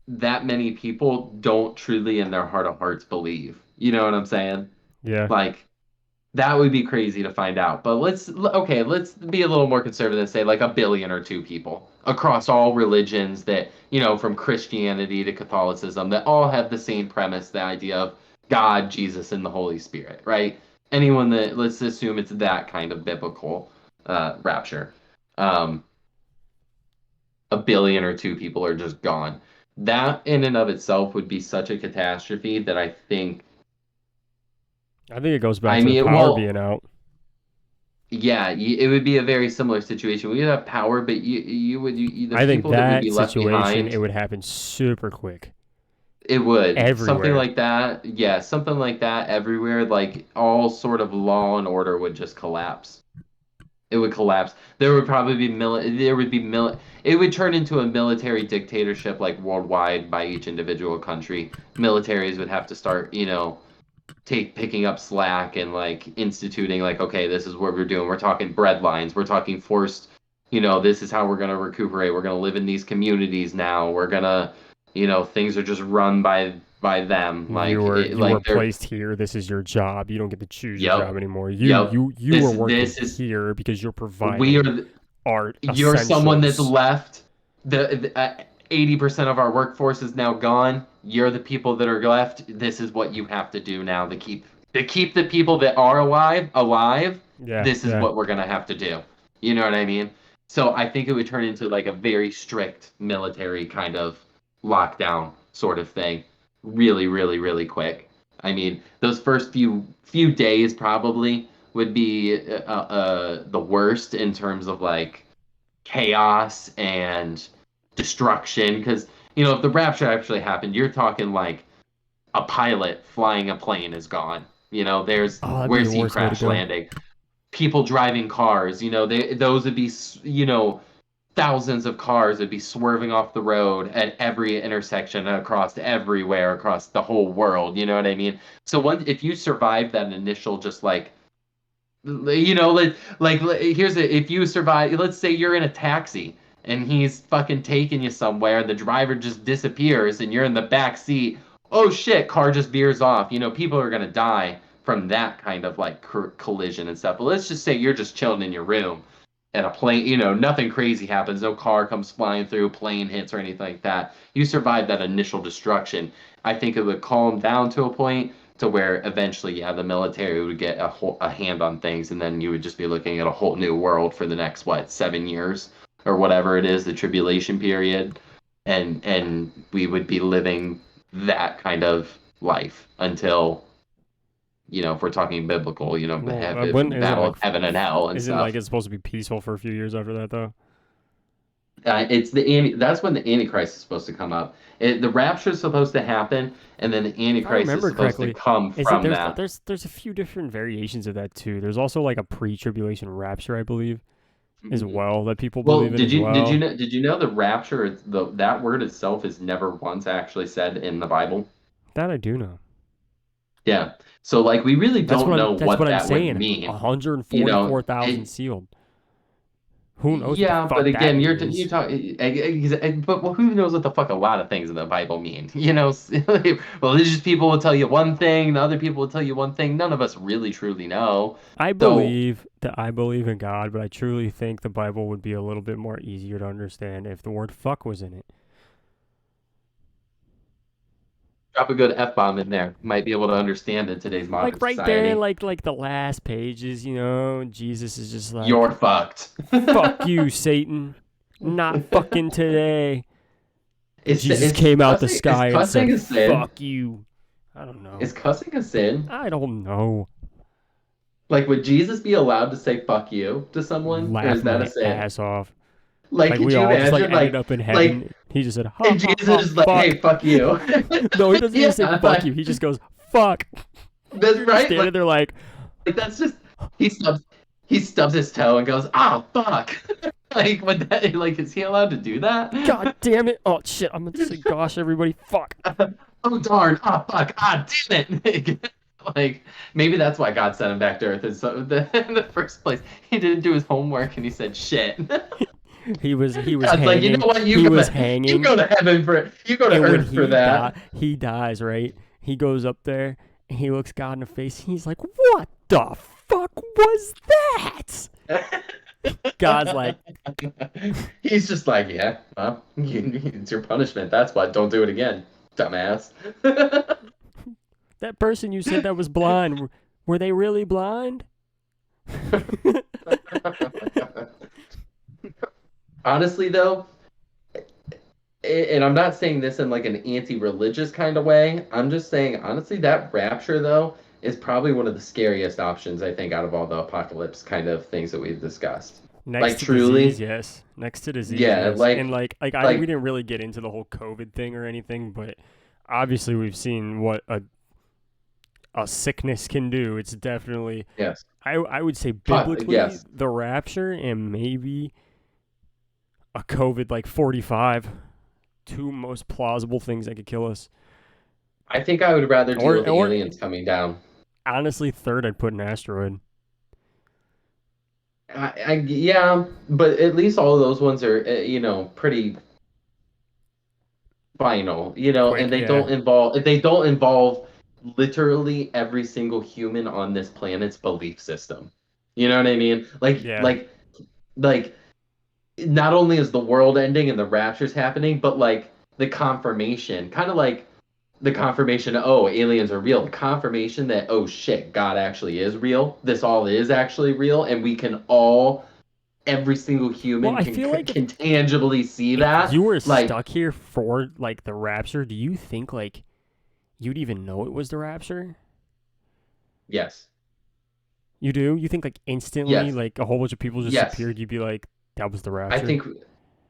that many people don't truly in their heart of hearts believe. You know what I'm saying? Yeah. Like that would be crazy to find out. But let's be a little more conservative and say like 1 billion or 2 people across all religions that, from Christianity to Catholicism that all have the same premise, the idea of God, Jesus, and the Holy Spirit, right? Anyone that let's assume it's that kind of biblical rapture. Um, 1 billion or 2 people are just gone. That in and of itself would be such a catastrophe that I think I think it goes back I to the mean, power well, being out. yeah, it would be a very similar situation. We would have power, but the I think people that would that be left situation, it behind, would happen super quick. it would something Everywhere. like that. Yeah, something like that everywhere. Like all sort of law and order would just collapse. It would collapse. There would probably be There would be It would turn into a military dictatorship, like worldwide by each individual country. Militaries would have to start, picking up slack and like instituting like okay, this is what we're doing. We're talking bread lines, we're talking forced, this is how we're going to recuperate, we're going to live in these communities now, we're going to, things are just run by them, You like were it, you were like they're placed here. This is your job. You don't get to choose your yep, job anymore. You yep, you you are working this is here because you're we providing are art you're someone that's essentials. left the 80% of our workforce is now gone. You're the people that are left. This is what you have to do now to keep the people that are alive. Yeah, This is yeah. what we're gonna have to do. You know what I mean? So I think it would turn into like a very strict military kind of lockdown sort of thing, really, really, really quick. I mean, those first few days probably would be the worst in terms of like chaos and destruction. Because if the rapture actually happened, you're talking like a pilot flying a plane is gone. There's Oh, that'd be the where's he worst way to crash go. landing? People driving cars. Those would be thousands of cars would be swerving off the road at every intersection across everywhere across the whole world. You know what I mean? So if you survive that initial just here's it. If you survive, let's say you're in a taxi and he's fucking taking you somewhere, the driver just disappears and you're in the back seat. Oh shit, car just veers off. People are gonna die from that kind of like collision and stuff. But let's just say you're just chilling in your room and a plane, nothing crazy happens. No car comes flying through, plane hits or anything like that. You survive that initial destruction. I think it would calm down to a point to where eventually, yeah, the military would get a hand on things, and then you would just be looking at a whole new world for the next 7 years or whatever it is, the tribulation period, and we would be living that kind of life until if we're talking biblical, Well, the when isn't battle like of heaven and hell and isn't like stuff. it's supposed to be peaceful for a few years after that though? That's when the Antichrist is supposed to come up. The rapture is supposed to happen, and then the If I Antichrist is remember supposed to correctly, come is it from that. there's a few different variations of that too. There's also like a pre-tribulation rapture, I believe, as Mhm. well that people Well, believe in as well. did you know the rapture that word itself is never once actually said in the Bible? That I do know. Yeah. So like we really don't know That's what what I'm that would saying. mean. It 144,000 sealed. Who knows what the yeah, but fuck that again, you're means? talking, but who knows what the fuck a lot of things in the Bible mean? Religious people will tell you one thing, the other people will tell you one thing. None of us really truly know. So I believe in God, but I truly think the Bible would be a little bit more easier to understand if the word fuck was in it. drop a good F-bomb in there. Might be able to understand in today's Like modern right there in society. like the last pages, Jesus is just You're like, fucked. "Fuck you, Satan. Not fucking today." Jesus Is came out the cussing is sky and cussing said, a sin? "Fuck you." I don't Is know. cussing a sin? I don't know. Like, would Jesus be allowed to say "fuck you" to someone, or Laugh is that a my sin? ass off. Like, Like could we you all just like imagine, ended up in like, heaven. He just said, "Ha and ha Jesus ha, is like, fuck." "Hey, fuck you." No, he doesn't even Yeah, say fuck you. He just goes, "Fuck." that's You're just right. standing there like, That's just he stubs he stubs his toe and goes, "Oh, fuck." Like, is he allowed to do that? "God damn it. Oh shit, I'm gonna say gosh everybody, fuck." Oh darn! Oh fuck! Ah, damn it! Like maybe that's why God sent him back to Earth in the first place. He didn't do his homework and he said shit. He was God's like, you hanging. know what? He was hanging, You go to and when Earth for that. he dies, right? He goes up there and he looks God in the face. And he's like, "What the fuck was that?" God's like, He's just like, yeah, well, it's your punishment. That's why. Don't do it again, dumbass. "That person you said that was blind, were they really blind?" Honestly, though, and I'm not saying this in like an anti-religious kind of way. I'm just saying, honestly, that rapture though is probably one of the scariest options I think out of all the apocalypse kind of things that we've discussed. Next Like to disease, truly, yes. Next to disease, yeah, yes. And we like didn't really get into the whole COVID thing or anything, but obviously we've seen what a sickness can do. It's definitely yes, I would say biblically yes. the rapture and maybe a COVID like 45, two most plausible things that could kill us. I think I would rather deal with Or aliens coming down. honestly, third I'd put an asteroid. Yeah, but at least all of those ones are pretty final, Quick, and yeah. they don't involve literally every single human on this planet's belief system. You know what I mean? Yeah. Like not only is the world ending and the rapture's happening, but like the confirmation, kind of like the confirmation, oh, aliens are real. The confirmation that, oh shit, God actually is real. This all is actually real, and we can all, every single Well, human I feel like can tangibly see if that. you were Like, stuck here for like the rapture, do you think like you'd even know it was the rapture? yes, You do? You think like instantly, yes, like a whole bunch of people just yes. appeared, you'd be like, that was the I rapture? think,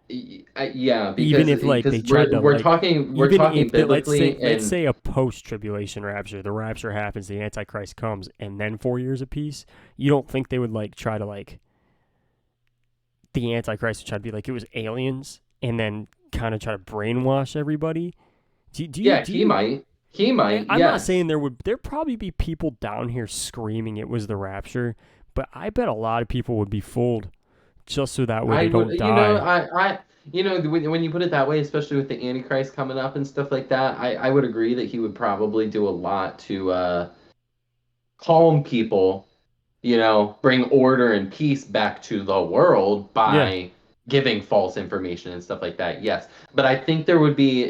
yeah, Even if like they because tried to like, we're even talking if the, biblically, let's and say a post tribulation rapture, the rapture happens, the Antichrist comes, and then 4 years of peace, you don't think they would like try to like the Antichrist would try to be like it was aliens and then kind of try to brainwash everybody? yeah, Do you he might, I'm not yes. saying there'd probably be people down here screaming it was the rapture, but I bet a lot of people would be fooled just so that way I they would, don't die. when you put it that way, especially with the Antichrist coming up and stuff like that, I would agree that he would probably do a lot to calm people, bring order and peace back to the world Yeah, by giving false information and stuff like that. Yes, but I think there would be,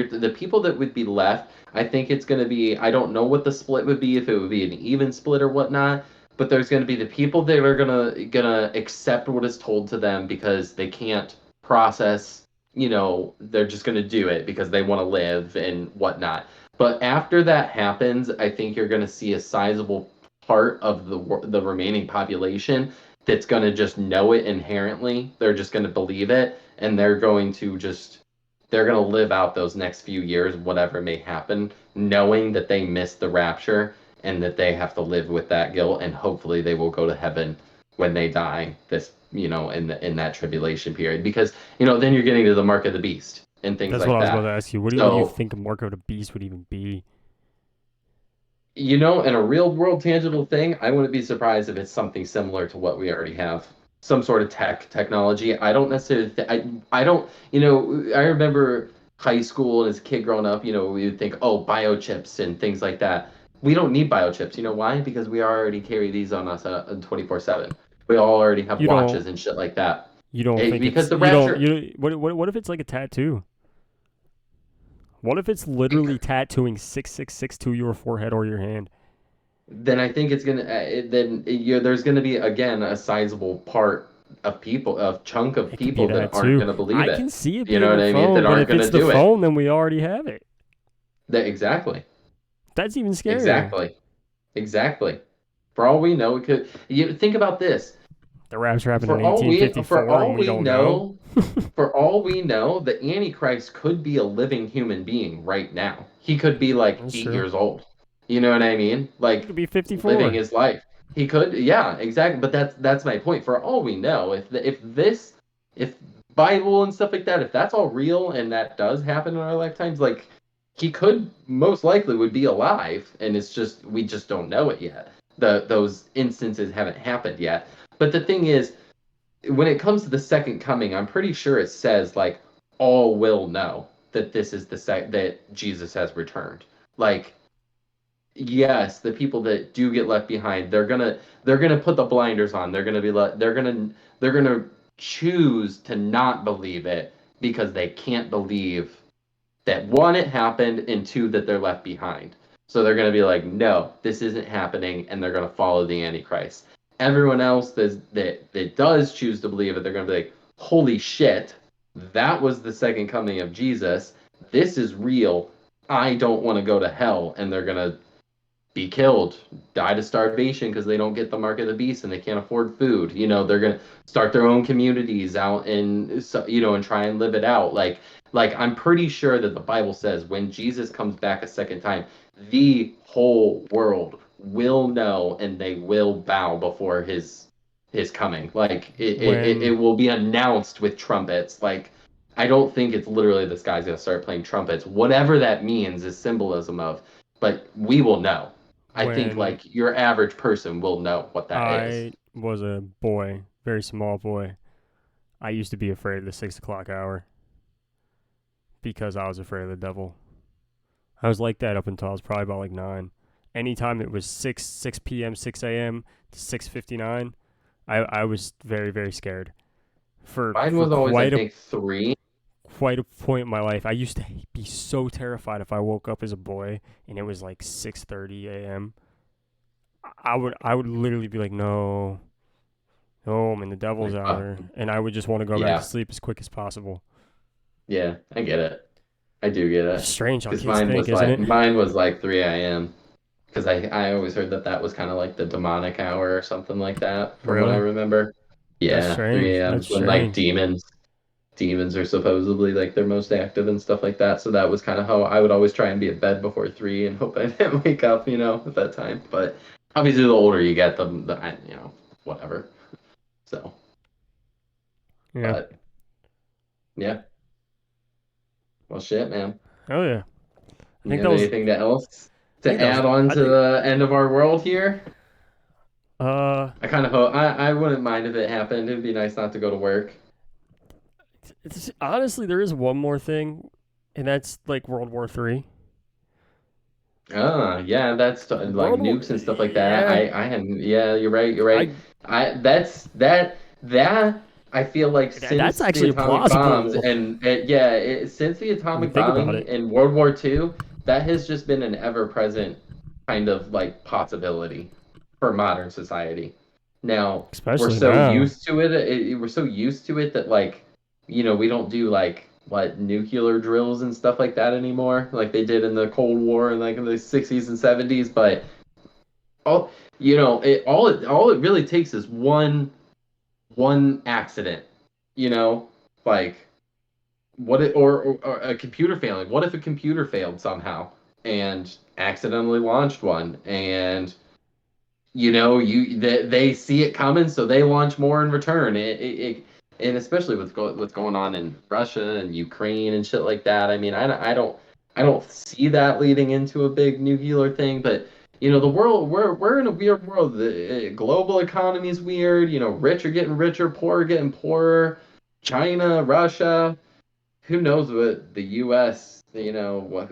the people that would be left. I think it's going to be. I don't know what the split would be, if it would be an even split or whatnot. But there's going to be the people that are gonna accept what is told to them because they can't process. They're just going to do it because they want to live and whatnot. But after that happens, I think you're going to see a sizable part of the remaining population that's going to just know it inherently. They're just going to believe it, and they're going to live out those next few years, whatever may happen, knowing that they missed the rapture and that they have to live with that guilt, and hopefully they will go to heaven when they die. In that tribulation period, because then you're getting to the mark of the beast and things that's what like I was about to that. ask you. What do you So think a mark of the beast would even be? in a real world tangible thing, I wouldn't be surprised if it's something similar to what we already have. Some sort of technology. I don't necessarily, I don't, I remember high school and as a kid growing up, we would think, oh, biochips and things like that. We don't need biochips. You know why? Because we already carry these on us 24/7. We all already have You don't watches and shit like that. you don't think Because it's the you don't rapture, you what if it's like a tattoo? What if it's literally tattooing 666 to your forehead or your hand? then I think it's gonna there's gonna be again a sizable part of people, a chunk of It could be people that that aren't too. gonna believe I it. can see it You know being what the I mean? That phone, but aren't if it's gonna the do it. phone, then we already have it. Exactly, That's even scarier. exactly, exactly. For all we know, it could. You think about this. The rapture happened in For 1854 and all we we don't know. know, for all we know, the Antichrist could be a living human being right now. He could be like That's 8 true. years old. You know what I mean? It Like could be living 54. his life. He could, yeah, exactly. But that's my point. For all we know, if Bible and stuff like that, if that's all real and that does happen in our lifetimes, like he could most likely would be alive, and it's just we just don't know it yet. Those instances haven't happened yet. But the thing is, when it comes to the second coming, I'm pretty sure it says like all will know that this is that Jesus has returned. Like, yes, the people that do get left behind, they're gonna put the blinders on. They're gonna choose to not believe it because they can't believe that one, it happened, and two, that they're left behind. So they're going to be like, no, this isn't happening, and they're going to follow the Antichrist. Everyone else that does choose to believe it, they're going to be like, holy shit, that was the second coming of Jesus. This is real. I don't want to go to hell, and they're going to be killed, die to starvation because they don't get the mark of the beast and they can't afford food. They're gonna start their own communities out and and try and live it out. Like I'm pretty sure that the Bible says when Jesus comes back a second time, the whole world will know and they will bow before his coming. Like it When will be announced with trumpets. Like I don't think it's literally this guy's gonna start playing trumpets. Whatever that means is symbolism of, but we will know. I think when like your average person will know what that is. I was a boy, very small boy, I used to be afraid of the 6 o'clock hour because I was afraid of the devil. I was like that up until I was probably about like 9. Anytime it was 6 p.m., 6 a.m. to 6:59, I was very very scared Mine for was always, I think, 3. quite a point in my life. I used to be so terrified if I woke up as a boy and it was like 6:30 a.m. I would literally be like, no, no, man, the devil's Like, out there, and I would just want to go back to yeah, sleep as quick as possible. yeah, I get it. I do get It's it. strange how Because kids think, isn't it? mine was like 3 a.m. Because I always heard that that was kind of like the demonic hour or something like that, from what I Really? remember. That's Yeah, 3 strange. a.m. That's is when like strange. demons are supposedly like their most active and stuff like that. So that was kind of how I would always try and be in bed before 3 and hope I didn't wake up, at that time. But obviously, the older you get, whatever. So, Yeah. but yeah, well, shit, man. Oh yeah. I think You that have was. anything else I think to that was. add on I to think. the end of our world here? Uh, I kind of hope I wouldn't mind if it happened. It'd be nice not to go to work. honestly, there is one more thing, and that's like World War III. Ah, yeah, that's like World War. nukes and stuff like that. Yeah. I hadn't. Yeah, you're right. You're right. I. I that's that. I feel like That's since the actually atomic bombs plausible. and yeah, since the When you atomic think about bombing it, in World War II, that has just been an ever-present kind of like possibility for modern society. Now we're especially so now. used to we're so used to it that like we don't do like what nuclear drills and stuff like that anymore, like they did in the Cold War and like in the 60s and 70s. But all all it really takes is one accident, you know, like what it or a computer failing. What if a computer failed somehow and accidentally launched one, and they see it coming, so they launch more in return. And especially with what's going on in Russia and Ukraine and shit like that. I mean, I don't see that leading into a big nuclear thing, but the world we're in a weird world. The global economy is weird. Rich are getting richer, poor are getting poorer. China, Russia, who knows what the U.S. Who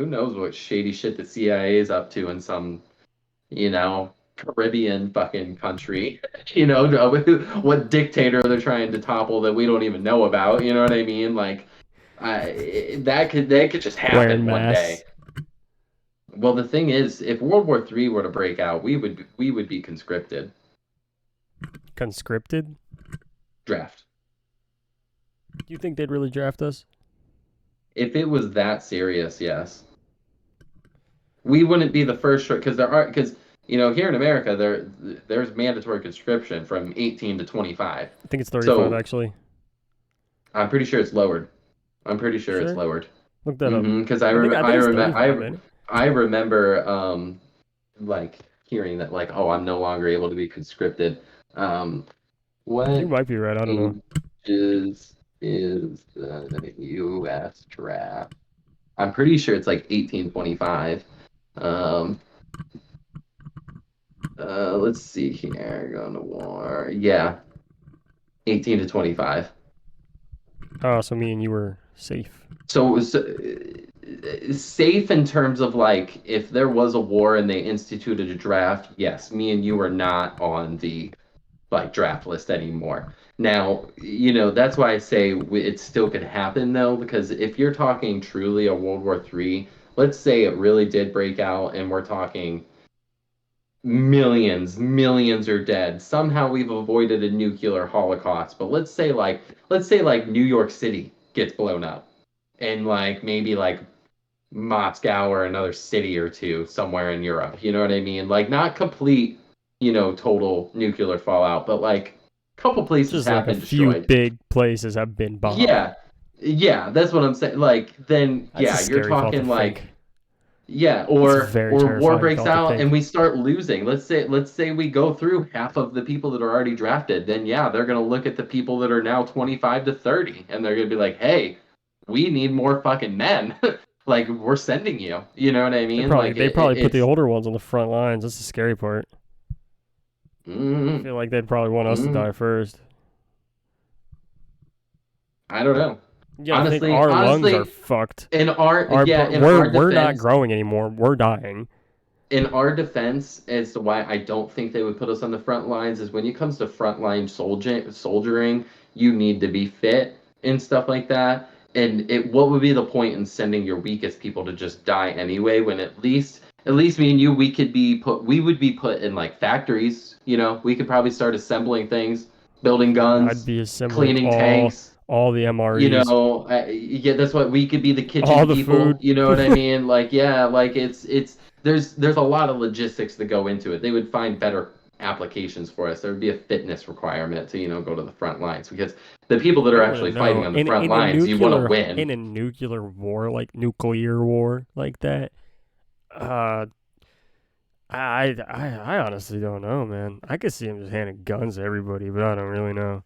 knows what shady shit the CIA is up to in some Caribbean fucking country. What dictator they're trying to topple that we don't even know about. You know what I mean? Like, that could just Wearing happen one day. masks. Well, the thing is, if World War III were to break out, we would be conscripted. Conscripted? Draft. Do you think they'd really draft us? If it was that serious, yes. We wouldn't be the first because here in America there's mandatory conscription from 18 to 25. I think it's 35, So actually. I'm pretty sure it's lowered. I'm pretty sure it's Sure. lowered. Look that up. Because I think it's 35, ain't it? I remember like hearing that, like, oh, I'm no longer able to be conscripted. Um, You what might be right. I don't know. is the U.S. draft? I'm pretty sure it's like 1825. Um, let's see here. Going to war. Yeah, 18 to 25. Oh, so me and you were safe. So it was safe in terms of like if there was a war and they instituted a draft, yes, me and you are not on the like draft list anymore. Now, that's why I say it still could happen though, because if you're talking truly a World War III, let's say it really did break out and we're talking millions are dead. Somehow we've avoided a nuclear holocaust, but let's say like New York City gets blown up and like maybe like Moscow or another city or two somewhere in Europe. You know what I mean? Like not complete, total nuclear fallout, but like a couple places Just like have a been few destroyed. big places have been bombed. Yeah. Yeah, that's what I'm saying. Like then That's a yeah, you're scary thought to talking like think. yeah, That's a or very war terrifying breaks thought to out and think. we start losing. Let's say we go through half of the people that are already drafted. Then yeah, they're gonna look at the people that are now 25 to 30, and they're gonna be like, hey, we need more fucking men. Like we're sending you. You know what I They mean? probably Like they probably put the it's older ones on the front lines. That's the scary part. I mm, feel like they'd probably want us to mm, die first. I don't know. You gotta think our lungs are Honestly, fucked. in our We're not defense, growing anymore. We're dying. as to why I don't think they would put us on the front lines is when it comes to frontline soldiering, you need to be fit and stuff like that. And what would be the point in sending your weakest people to just die anyway, when at least me and you, we would be put in like factories, we could probably start assembling things, building I'd guns, be assembling cleaning tanks, all the MREs, yeah, that's what we could be, the all kitchen the people, food. you know what I mean? Like, yeah, like there's a lot of logistics that go into it. They would find better applications for us. There would be a fitness requirement to, go to the front lines, because the people that I are wouldn't actually fighting know. on the front lines, you want to win. In a nuclear war, like nuclear war like that, uh I honestly don't know, man. I could see him just handing guns to everybody, but I don't really know.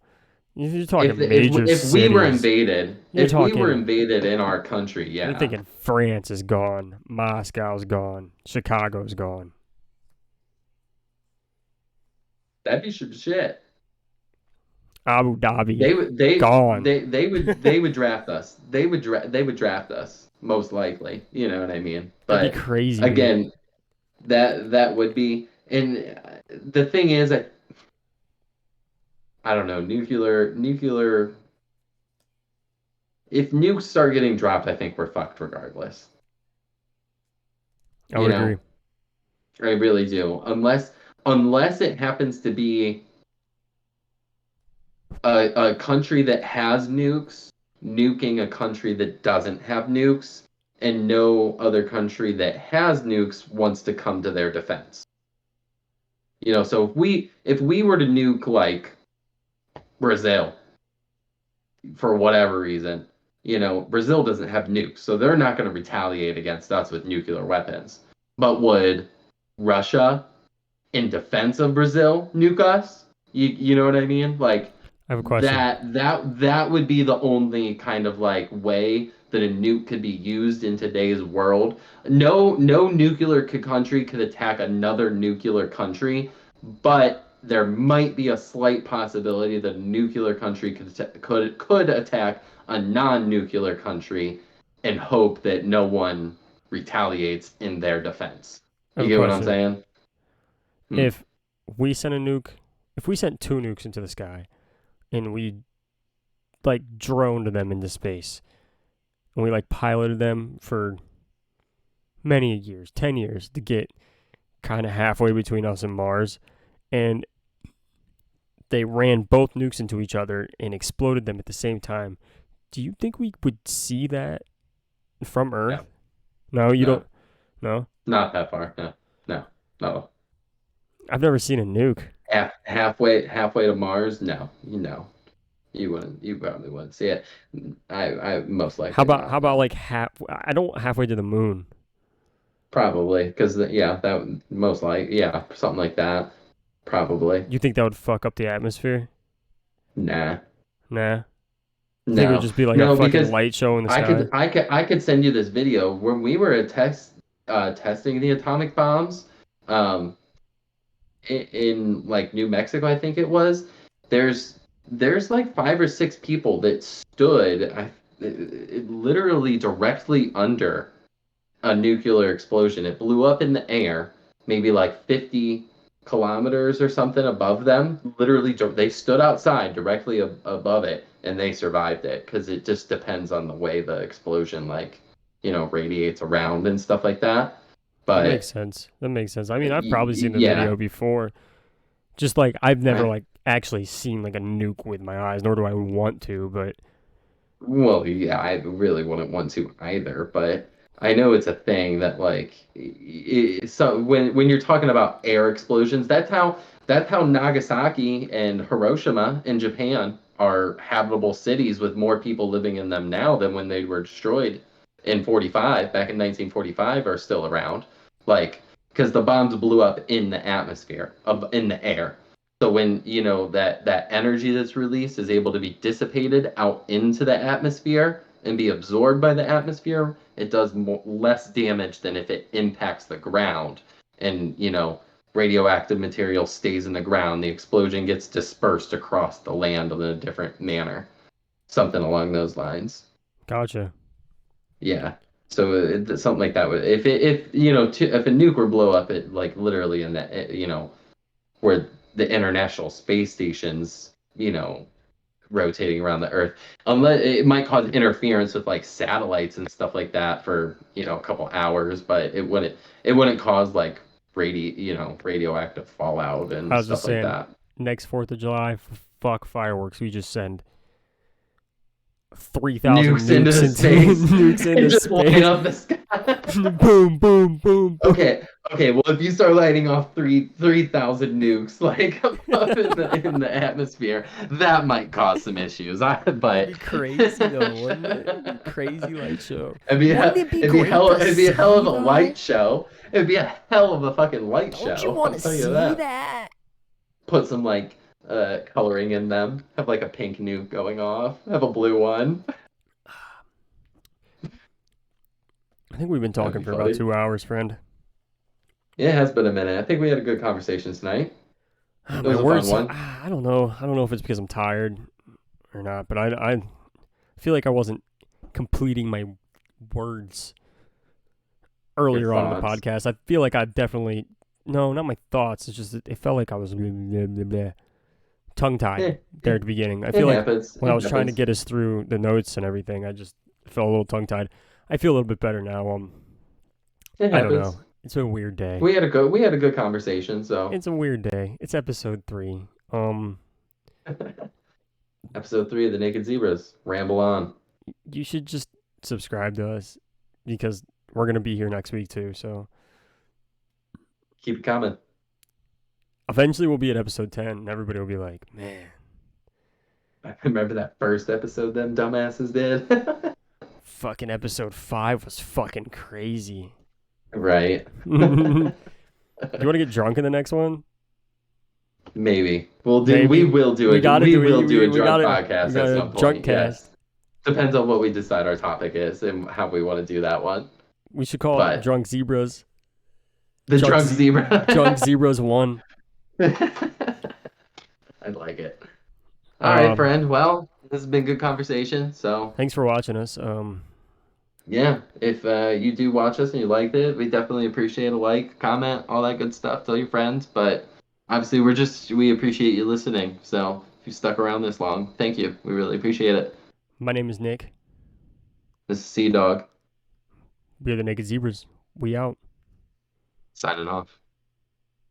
You're If talking if major if we were cities. invaded, You're if we were talking. invaded in our country, You're yeah, thinking France is gone, Moscow's gone, Chicago's gone, that'd be some shit. Abu Dhabi They would gone. they would draft us. They would draft us most likely. You know what I mean? That'd be But crazy, dude. again, that would be. And the thing is, I don't know, nuclear. If nukes start getting dropped, I think we're fucked regardless. I You would agree. know, I really do. Unless it happens to be a country that has nukes nuking a country that doesn't have nukes, and no other country that has nukes wants to come to their defense. So if we were to nuke like Brazil for whatever reason, Brazil doesn't have nukes, so they're not going to retaliate against us with nuclear weapons. But would Russia, in defense of Brazil, nuke us? You know what I mean? Like, I have a question. that would be the only kind of like way that a nuke could be used in today's world. No nuclear country could attack another nuclear country, but there might be a slight possibility that a nuclear country could attack a non-nuclear country and hope that no one retaliates in their defense. I have You a get what I'm question. saying? Hmm. If we sent a nuke, if we sent two nukes into the sky and we like droned them into space and we like piloted them for many years, 10 years to get kind of halfway between us and Mars, and they ran both nukes into each other and exploded them at the same time. Do you think we would see that from No, Earth? No, you no, don't. No, not that far. No, no, no. I've never seen a nuke. Halfway to Mars? No, you wouldn't. You probably wouldn't see it. I most likely How not. about No, like half? I don't halfway to the moon. probably because yeah, that most like yeah, something like that. Probably. You think that would fuck up the atmosphere? Nah, Nah. You think it would no, just be like a no, fucking because light show in the I sky? could I could I could send you this video when we were testing the atomic bombs. Um, in like New Mexico, I think it was. There's there's like five or six people that stood literally directly under a nuclear explosion. It blew up in the air, maybe like 50 kilometers or something above them. Literally, they stood outside directly above it, and they survived it because it just depends on the way the explosion like radiates around and stuff like that. That makes But sense. That makes sense. I mean, I've probably seen the yeah. video before. Just like I've never I, like actually seen like a nuke with my eyes, nor do I want to. But Well, yeah, I really wouldn't want to either, but I know it's a thing that like so when you're talking about air explosions, that's how Nagasaki and Hiroshima in Japan are habitable cities with more people living in them now than when they were destroyed in 45, back in 1945, are still around. Like, because the bombs blew up in the atmosphere, in the air. So when that energy that's released is able to be dissipated out into the atmosphere and be absorbed by the atmosphere, it does less damage than if it impacts the ground and radioactive material stays in the ground. The explosion gets dispersed across the land in a different manner, something along those lines. gotcha. Yeah. So something like that would if a nuke were blow up it like literally in that where the international space stations, rotating around the Earth. Unless it might cause interference with like satellites and stuff like that for a couple hours, but it wouldn't cause like radioactive fallout I and was just stuff like saying, that. next 4th of July, fuck fireworks. We just send 3,000 Nukes into nukes the into space nukes and into just light space. up the sky. Boom, boom, boom, boom. Okay, okay. Well, if you start lighting off 3,000 nukes like up in the atmosphere, that might cause some issues. That'd But be crazy though, wouldn't it? It'd be a crazy light show. It'd Wouldn't it be be great to it'd be a hell of see a light though? show. It'd be a hell of a fucking light Don't you show. want I'll to tell you see that. that? Put some like coloring in them. Have like a pink nuke going off. Have a blue one. I think we've been That'd talking be for about funny. 2 hours, friend. Yeah, it has been a minute. I think we had a good conversation tonight. It My was a fun words, one. I don't know. I don't know if it's because I'm tired or not, but I feel like I wasn't completing my words Your earlier on in the thoughts. podcast. I feel like I definitely no, not my thoughts. It's just it felt like I was tongue tied Yeah, there at the beginning. I it feel like happens. when I It was trying to happens. get us through the notes and everything, I just felt a little tongue tied. I feel a little bit better now. It I don't happens. know. It's a weird day. We had a good conversation. So It's a weird day. It's episode 3. episode 3 of the Naked Zebras. Ramble on. You should just subscribe to us because we're gonna be here next week too. So Keep it coming. eventually we'll be at episode 10, and everybody will be like, "Man, I remember that first episode them dumbasses did. fucking episode 5 was fucking crazy." Right. You want to get drunk in the next one? Maybe we Maybe. will do We it. gotta We do will it. do a We drunk gotta. We podcast got at a some drunk point. cast. Yes. Depends on what we decide our topic is and how we want to do that one. We should call it But Drunk Zebras. the drunk Drunk zebra. Zebras 1. I like it. All right, Um, friend. Well, this has been good conversation. So Thanks for watching us. yeah, if you do watch us and you liked it, we definitely appreciate a like, comment, all that good stuff. Tell your friends. But obviously, we appreciate you listening. So if you stuck around this long, thank you. We really appreciate it. My name is Nick. This is Sea Dog We're the Naked Zebras. We out. signing off.